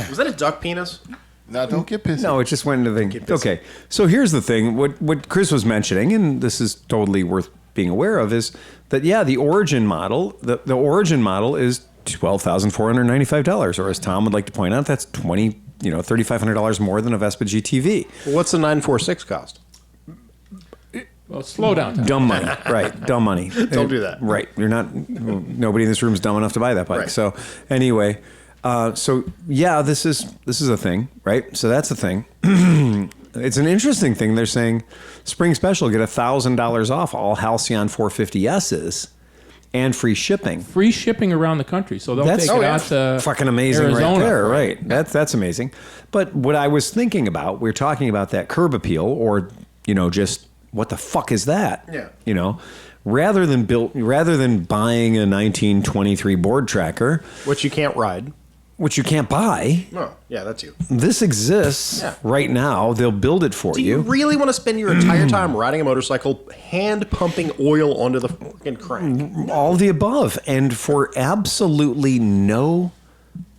Was that a duck penis? Now, don't get pissy. No, it just went into the... Okay, so here's the thing. What Chris was mentioning, and this is totally worth being aware of, is that, yeah, the origin model, the origin model is $12,495, or as Tom would like to point out, that's $3,500 more than a Vespa GTV. Well, what's the 946 cost? Well, slow down, Tom. Dumb money, right? Dumb money. Don't do that. Right. You're not. Nobody in this room is dumb enough to buy that bike. Right. So anyway, so yeah, this is a thing, right? So that's a thing. It's an interesting thing. They're saying spring special, get $1,000 off all Halcyon 450S's and free shipping. Free shipping around the country, so they'll That's take it out to fucking amazing Arizona. right there, right? That's amazing. But what I was thinking about, we're talking about that curb appeal, or just what the fuck is that? Yeah. Rather than buying a 1923 board tracker, Which you can't ride. which you can't buy, Oh, yeah, that's you. this exists Yeah. right now. They'll build it for Do you really want to spend your entire time riding a motorcycle hand pumping oil onto the fucking crank? All the above, and for absolutely not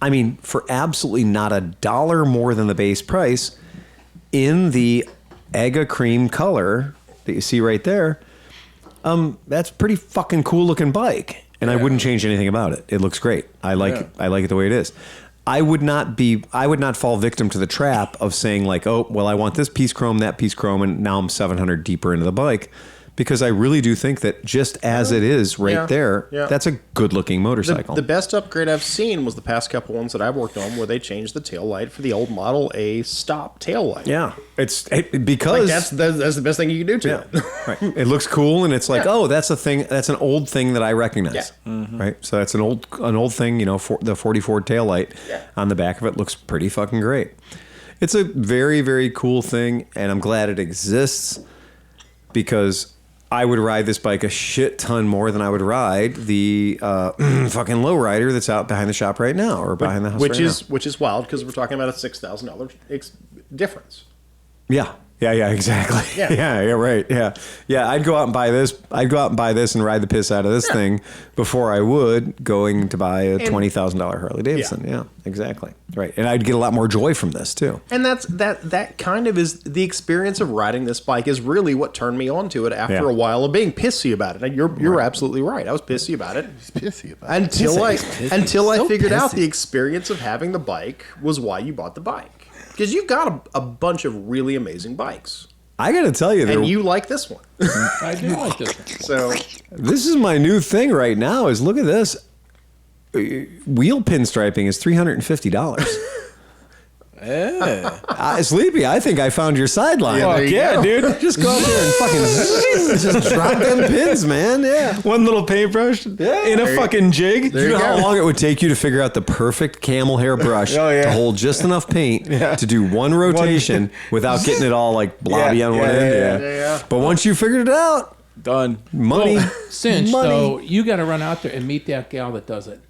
$1 more than the base price in the Aga cream color that you see right there. That's a pretty fucking cool looking bike, and I wouldn't change anything about it. It looks great. I like it the way it is. I would not fall victim to the trap of saying like, oh, well, I want this piece chrome, that piece chrome, and now I'm 700 deeper into the bike. Because I really do think that just as it is right there, that's a good-looking motorcycle. The best upgrade I've seen was the past couple ones that I've worked on, where they changed the tail light for the old Model A stop tail light. Yeah, because Like that's the best thing you can do to it. right. It looks cool, and it's like, oh, that's a thing. That's an old thing that I recognize. Yeah. Right. So that's an old thing. For the 44 tail light on the back of it looks pretty fucking great. It's a very, very cool thing, and I'm glad it exists because I would ride this bike a shit ton more than I would ride the fucking lowrider that's out behind the shop right now, or behind the house Which right is wild, because we're talking about a $6,000 difference. now. Yeah, exactly. Yeah. Right. Yeah. I'd go out and buy this. And ride the piss out of this thing before I would going to buy a $20,000 Harley Davidson. Yeah, exactly. Right. And I'd get a lot more joy from this too. And that kind of is the experience of riding this bike is really what turned me onto it after a while of being pissy about it. And you're absolutely right. I was pissy about it. Pissy about it. Until I figured out the experience of having the bike was why you bought the bike. Because you've got a bunch of really amazing bikes. I got to tell you, And you like this one. I do like this one. So this is my new thing right now. Is look at this. Wheel pinstriping is $350. Sleepy, I think I found your sideline. Fuck yeah, dude. Just go out there and fucking just drop them pins, man. Yeah. One little paintbrush in a fucking jig. Do you know how long it would take you to figure out the perfect camel hair brush to hold just enough paint to do one rotation without getting it all like blobby on one end? Yeah. But once you figured it out, Done. money. Cinch, money. though, you got to run out there and meet that gal that does it.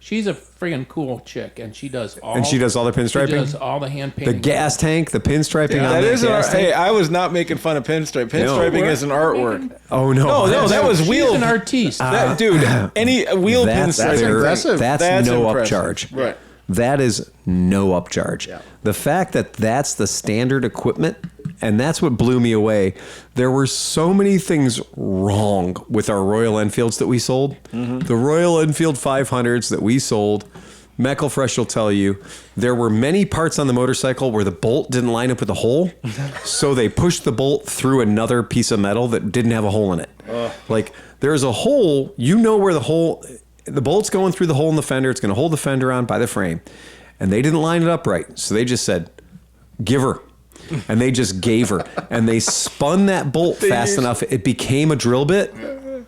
She's a friggin' cool chick, and she does all. And she does all the pinstriping? She does all the hand The painting. gas tank, the pinstriping on That the is an gas art. tank. Hey, I was not making fun of pinstripe. Pinstriping is an artwork. Oh no! No, that was She's wheel. an artiste. That, dude, any wheel That's pinstriping. impressive. That's no impressive. upcharge. Right. That is no upcharge. Yeah. The fact that that's the standard equipment, and that's what blew me away. There were so many things wrong with our Royal Enfields that we sold. The Royal Enfield 500s that we sold, Meckelfresh will tell you, there were many parts on the motorcycle where the bolt didn't line up with the hole, so they pushed the bolt through another piece of metal that didn't have a hole in it. Like, there's a hole, you know where the bolt's going through the hole in the fender, it's going to hold the fender on by the frame. And they didn't line it up right, so they just said, give her. And they just gave her. And they spun that bolt fast enough, it became a drill bit.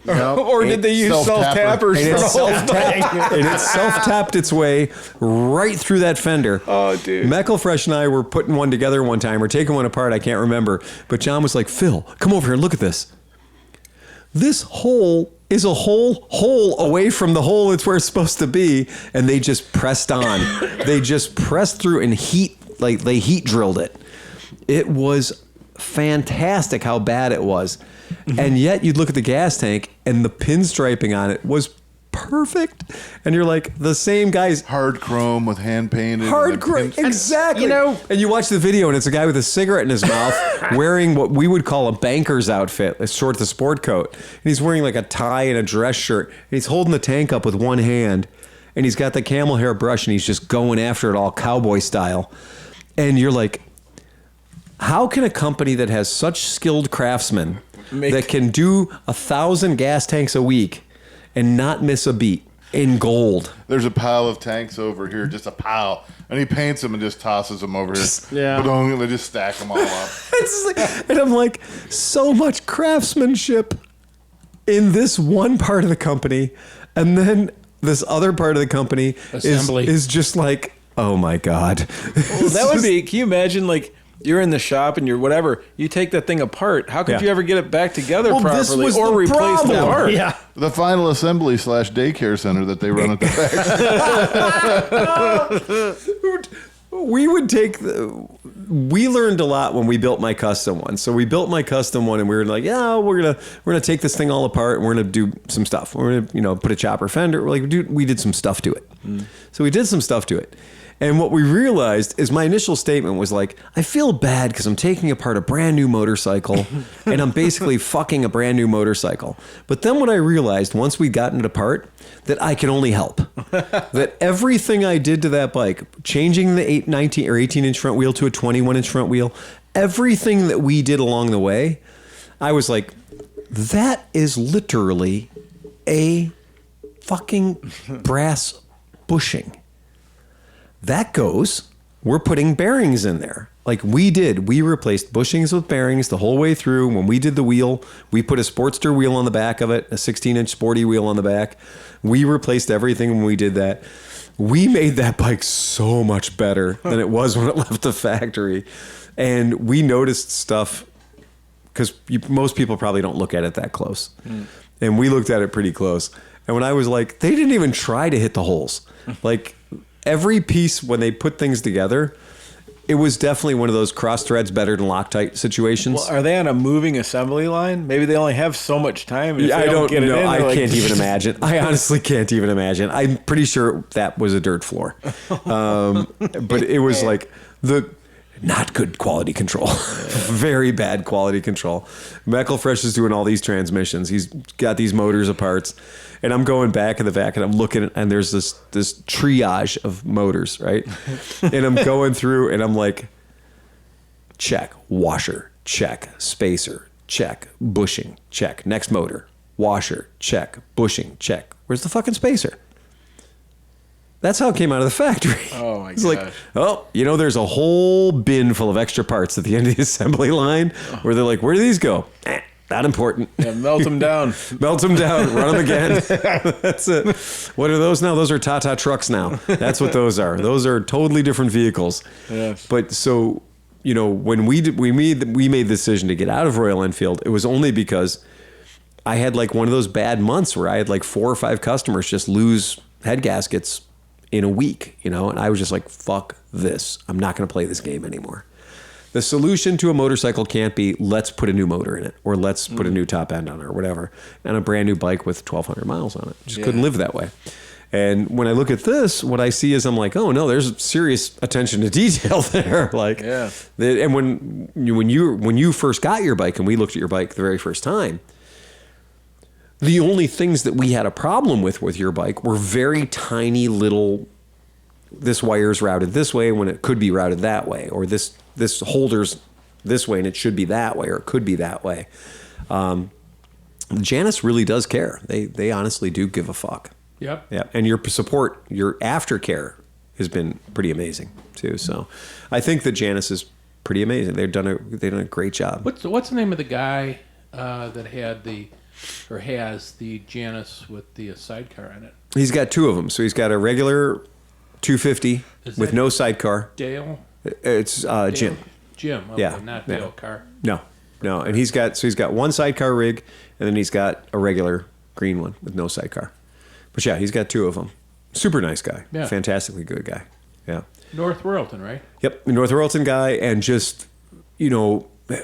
Or did they use self-tappers And for it the whole thing? self-tapped, and it self-tapped its way right through that fender. Oh, dude. Meckelfresh and I were putting one together one time, or taking one apart, I can't remember. But John was like, Phil, come over here and look at this. This hole is a whole hole away from the hole it's where it's supposed to be. And they just pressed on. They just pressed through and they heat drilled it. It was fantastic how bad it was. And yet you'd look at the gas tank and the pinstriping on it was perfect. And you're like, the same guy's Hard chrome with hand painted. hard chrome. Exactly. you know- and you watch the video and it's a guy with a cigarette in his mouth wearing what we would call a banker's outfit. It's short, the sport coat. And he's wearing like a tie and a dress shirt. And he's holding the tank up with one hand. And he's got the camel hair brush and he's just going after it all cowboy style. And you're like, how can a company that has such skilled craftsmen that can do 1,000 gas tanks a week and not miss a beat in gold? There's a pile of tanks over here, just a pile. And he paints them and just tosses them over here. Yeah. But they just stack them all up. It's like, and I'm like, so much craftsmanship in this one part of the company. And then this other part of the company Assembly. is just like, oh my God. Well, that would be. Can you imagine, like, you're in the shop and you're whatever, you take that thing apart. How could Yeah. you ever get it back together Well, this properly was or the replace the problem. part? Yeah. The final assembly / daycare center that they run at the back. We would take we learned a lot when we built my custom one. So we built my custom one and we were like, yeah, we're gonna take this thing all apart and we're gonna do some stuff. We're gonna put a chopper fender. We're like, we did some stuff to it. So we did some stuff to it. And what we realized is my initial statement was like, I feel bad because I'm taking apart a brand new motorcycle and I'm basically fucking a brand new motorcycle. But then what I realized once we'd gotten it apart, that I could only help. That everything I did to that bike, changing the 19 or 18-inch front wheel to a 21-inch front wheel, everything that we did along the way, I was like, that is literally a fucking brass bushing. That goes, we're putting bearings in there. Like we replaced bushings with bearings the whole way through. When we did the wheel, we put a Sportster wheel on the back of it, a 16-inch sporty wheel on the back. We replaced everything when we did that. We made that bike so much better than it was when it left the factory. And we noticed stuff, because most people probably don't look at it that close. And we looked at it pretty close. And when I was like, they didn't even try to hit the holes. Like, every piece, when they put things together, it was definitely one of those cross threads better than Loctite situations. Well, are they on a moving assembly line? Maybe they only have so much time. And if I they don't get it know. in, I they're like, can't even imagine. I honestly can't even imagine. I'm pretty sure that was a dirt floor. But it was like the not good quality control. Very bad quality control. McElfresh is doing all these transmissions. He's got these motors of parts. And I'm going back in the back and I'm looking and there's this triage of motors, right? And I'm going through and I'm like, check, washer, check, spacer, check, bushing, check, next motor, washer, check, bushing, check. Where's the fucking spacer? That's how it came out of the factory. Oh my It's like, oh, there's a whole bin full of extra parts at the end of the assembly line where they're like, where do these go? Not important. Yeah, melt them down. Melt them down, run them again. That's it. What are those now? Those are Tata trucks now. That's what those are. Those are totally different vehicles. Yes. But so, when we made the decision to get out of Royal Enfield, it was only because I had like one of those bad months where I had like 4 or 5 customers just lose head gaskets in a week, and I was just like, fuck this. I'm not going to play this game anymore. The solution to a motorcycle can't be let's put a new motor in it or let's put a new top end on it or whatever and a brand new bike with 1,200 miles on it. Just couldn't live that way. And when I look at this, what I see is I'm like, oh no, there's serious attention to detail there. Like, Yeah. And when you first got your bike and we looked at your bike the very first time, the only things that we had a problem with your bike were very tiny little, this wire's routed this way when it could be routed that way, or this holder's this way and it should be that way, or it could be that way. Janus really does care. They honestly do give a fuck. Yep. Yeah, and your support, your aftercare has been pretty amazing too. So I think that Janus is pretty amazing. They've done a great job. What's the name of the guy that has the Janus with the sidecar on it? He's got 2 of them. So he's got a regular 250 Is with that no sidecar. Dale? It's Jim. Jim. Okay, Yeah, not yeah. Dale Carr. No, and he's got one sidecar rig, and then he's got a regular green one with no sidecar. But yeah, he's got 2 of them. Super nice guy. Yeah. Fantastically good guy. Yeah. North Royalton, right? Yep, North Royalton guy, and just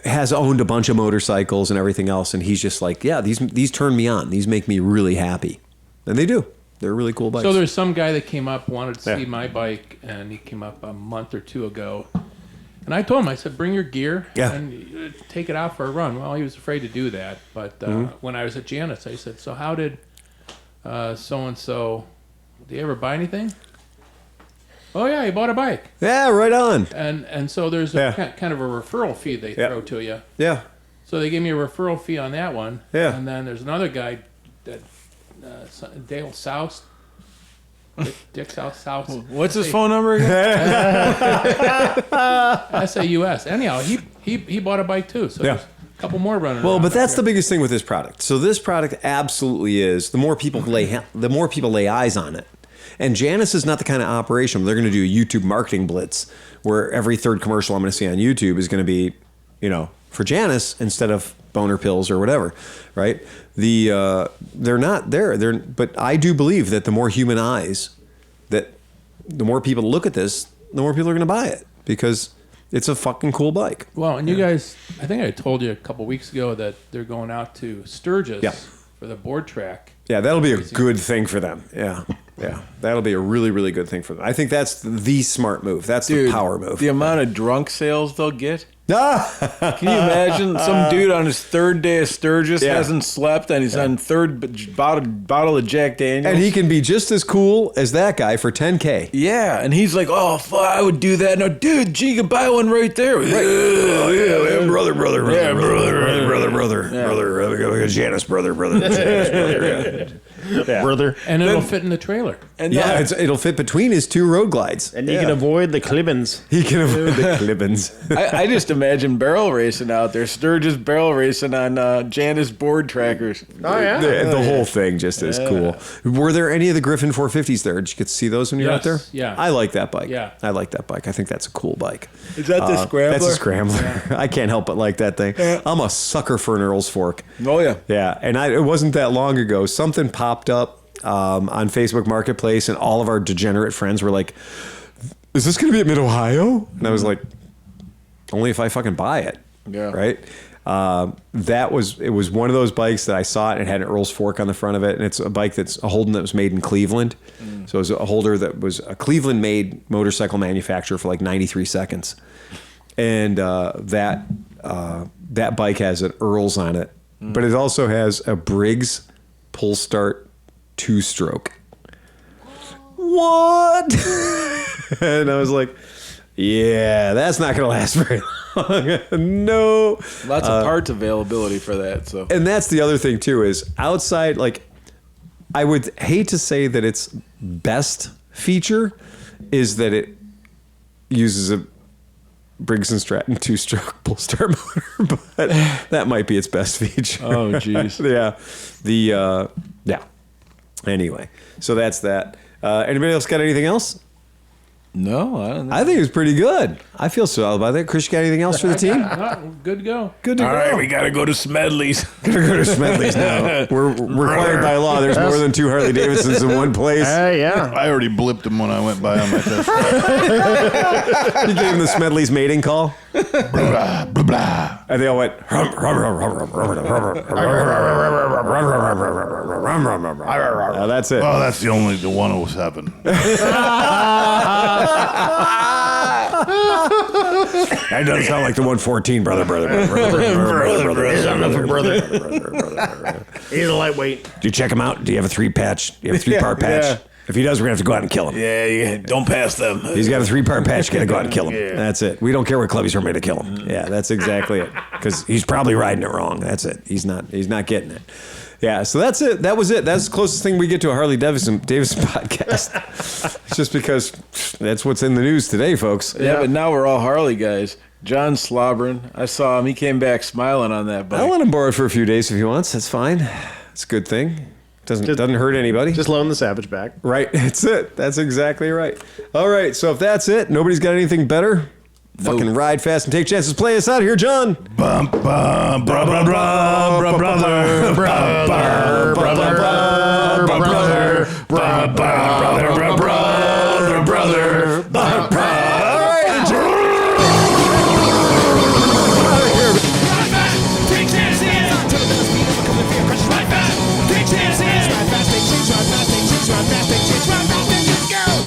has owned a bunch of motorcycles and everything else, and he's just like, yeah, these turn me on. These make me really happy, and they do. They're really cool bikes. So there's some guy that came up, wanted to see Yeah. my bike, and he came up a month or two ago. And I told him, I said, bring your gear and take it out for a run. Well, he was afraid to do that. But when I was at Janus, I said, so how did so-and-so, did he ever buy anything? Oh, yeah, he bought a bike. Yeah, right on. And so there's a kind of a referral fee they throw to you. Yeah. So they gave me a referral fee on that one. Yeah. And then there's another guy, that Dale Soust. Dick South. What's his phone number again? SAUS. Anyhow, he bought a bike too. So there's a couple more running. Well, around but that's out the here. biggest thing with this product. So this product absolutely is, the more people lay eyes on it. And Janus is not the kind of operation where they're going to do a YouTube marketing blitz where every third commercial I'm going to see on YouTube is going to be, for Janus instead of boner pills or whatever, right? They're not there. But I do believe that the more human eyes, that the more people look at this, the more people are going to buy it because it's a fucking cool bike. Well, and you guys, I think I told you a couple weeks ago that they're going out to Sturgis for the board track. Yeah, that'll be a good thing for them. Yeah. That'll be a really, really good thing for them. I think that's the smart move. That's the power move. The amount of drunk sales they'll get. Can you imagine some dude on his third day of Sturgis hasn't slept and he's on third bottle of Jack Daniels? And he can be just as cool as that guy for $10K. Yeah, and he's like, oh, fuck, I would do that. No, dude, you can buy one right there. Right. Oh, yeah, man, brother. Janus, brother. Brother. And it'll fit in the trailer. And Yeah, it'll fit between his two road glides. And you can avoid the clibbins. He can avoid the clibbins. I just imagine barrel racing out there, Sturgis barrel racing on Janus board trackers. Oh, yeah. The whole thing just is cool. Were there any of the Griffin 450s there? Did you get to see those when you were out there? Yeah. I like that bike. Yeah. I like that bike. I think that's a cool bike. Is that the Scrambler? That's a Scrambler. I can't help but like that thing. I'm a sucker for an Earl's Fork. Oh, yeah. Yeah, and it wasn't that long ago. Something popped up on Facebook Marketplace, and all of our degenerate friends were like, "Is this going to be at Mid Ohio?" And I was like, "Only if I fucking buy it." Yeah. Right. It was one of those bikes that I saw it and it had an Earl's Fork on the front of it, and it's a bike that's a Holden that was made in Cleveland. So it was a Holder that was a Cleveland-made motorcycle manufacturer for like 93 seconds, and that bike has an Earl's on it, but it also has a Briggs pull start 2-stroke. What? And I was like, yeah, that's not going to last very long. No. Lots of parts availability for that. So, And that's the other thing too, is outside, like, I would hate to say that its best feature is that it uses a Briggs & Stratton 2-stroke pull start motor, but that might be its best feature. Oh, jeez. Yeah. Anyway, so that's that. Anybody else got anything else? no, I don't know. I think it was pretty good. I feel so about that. Chris, you got anything else for the team? Good to go. Good to All go. right, we got to go to Smedley's. Gonna go to Smedley's now. We're required by law. There's more than 2 Harley Davidsons in one place. Yeah. I already blipped him when I went by on my test drive. You gave him the Smedley's mating call, Blah, blah, blah. and they all went. That's it. Oh, that's the 107. That doesn't sound like the 114, brother. He's a lightweight. Do you check him out? Do you have a 3-patch? Do you have a 3-part patch? yeah. If he does, we're gonna have to go out and kill him. Yeah, don't pass them. He's got a 3-part patch. Gotta go out and kill him. That's it. We don't care what club he's from. Here to kill him. Yeah, that's exactly it. Because he's probably riding it wrong. That's it. He's not getting it. Yeah. So that's it. That was it. That's the closest thing we get to a Harley Davidson podcast. It's just because that's what's in the news today, folks. Yeah, but now we're all Harley guys. John slobbering. I saw him. He came back smiling on that bike. I'll let him borrow it for a few days if he wants. That's fine. It's a good thing. Doesn't hurt anybody. Just loan the Savage back. Right. That's it. That's exactly right. All right. So if that's it, nobody's got anything better. Fucking ride fast and take chances. Play us out here, John. Bum, bum, blah, blah, blah, blah, brother. Brother.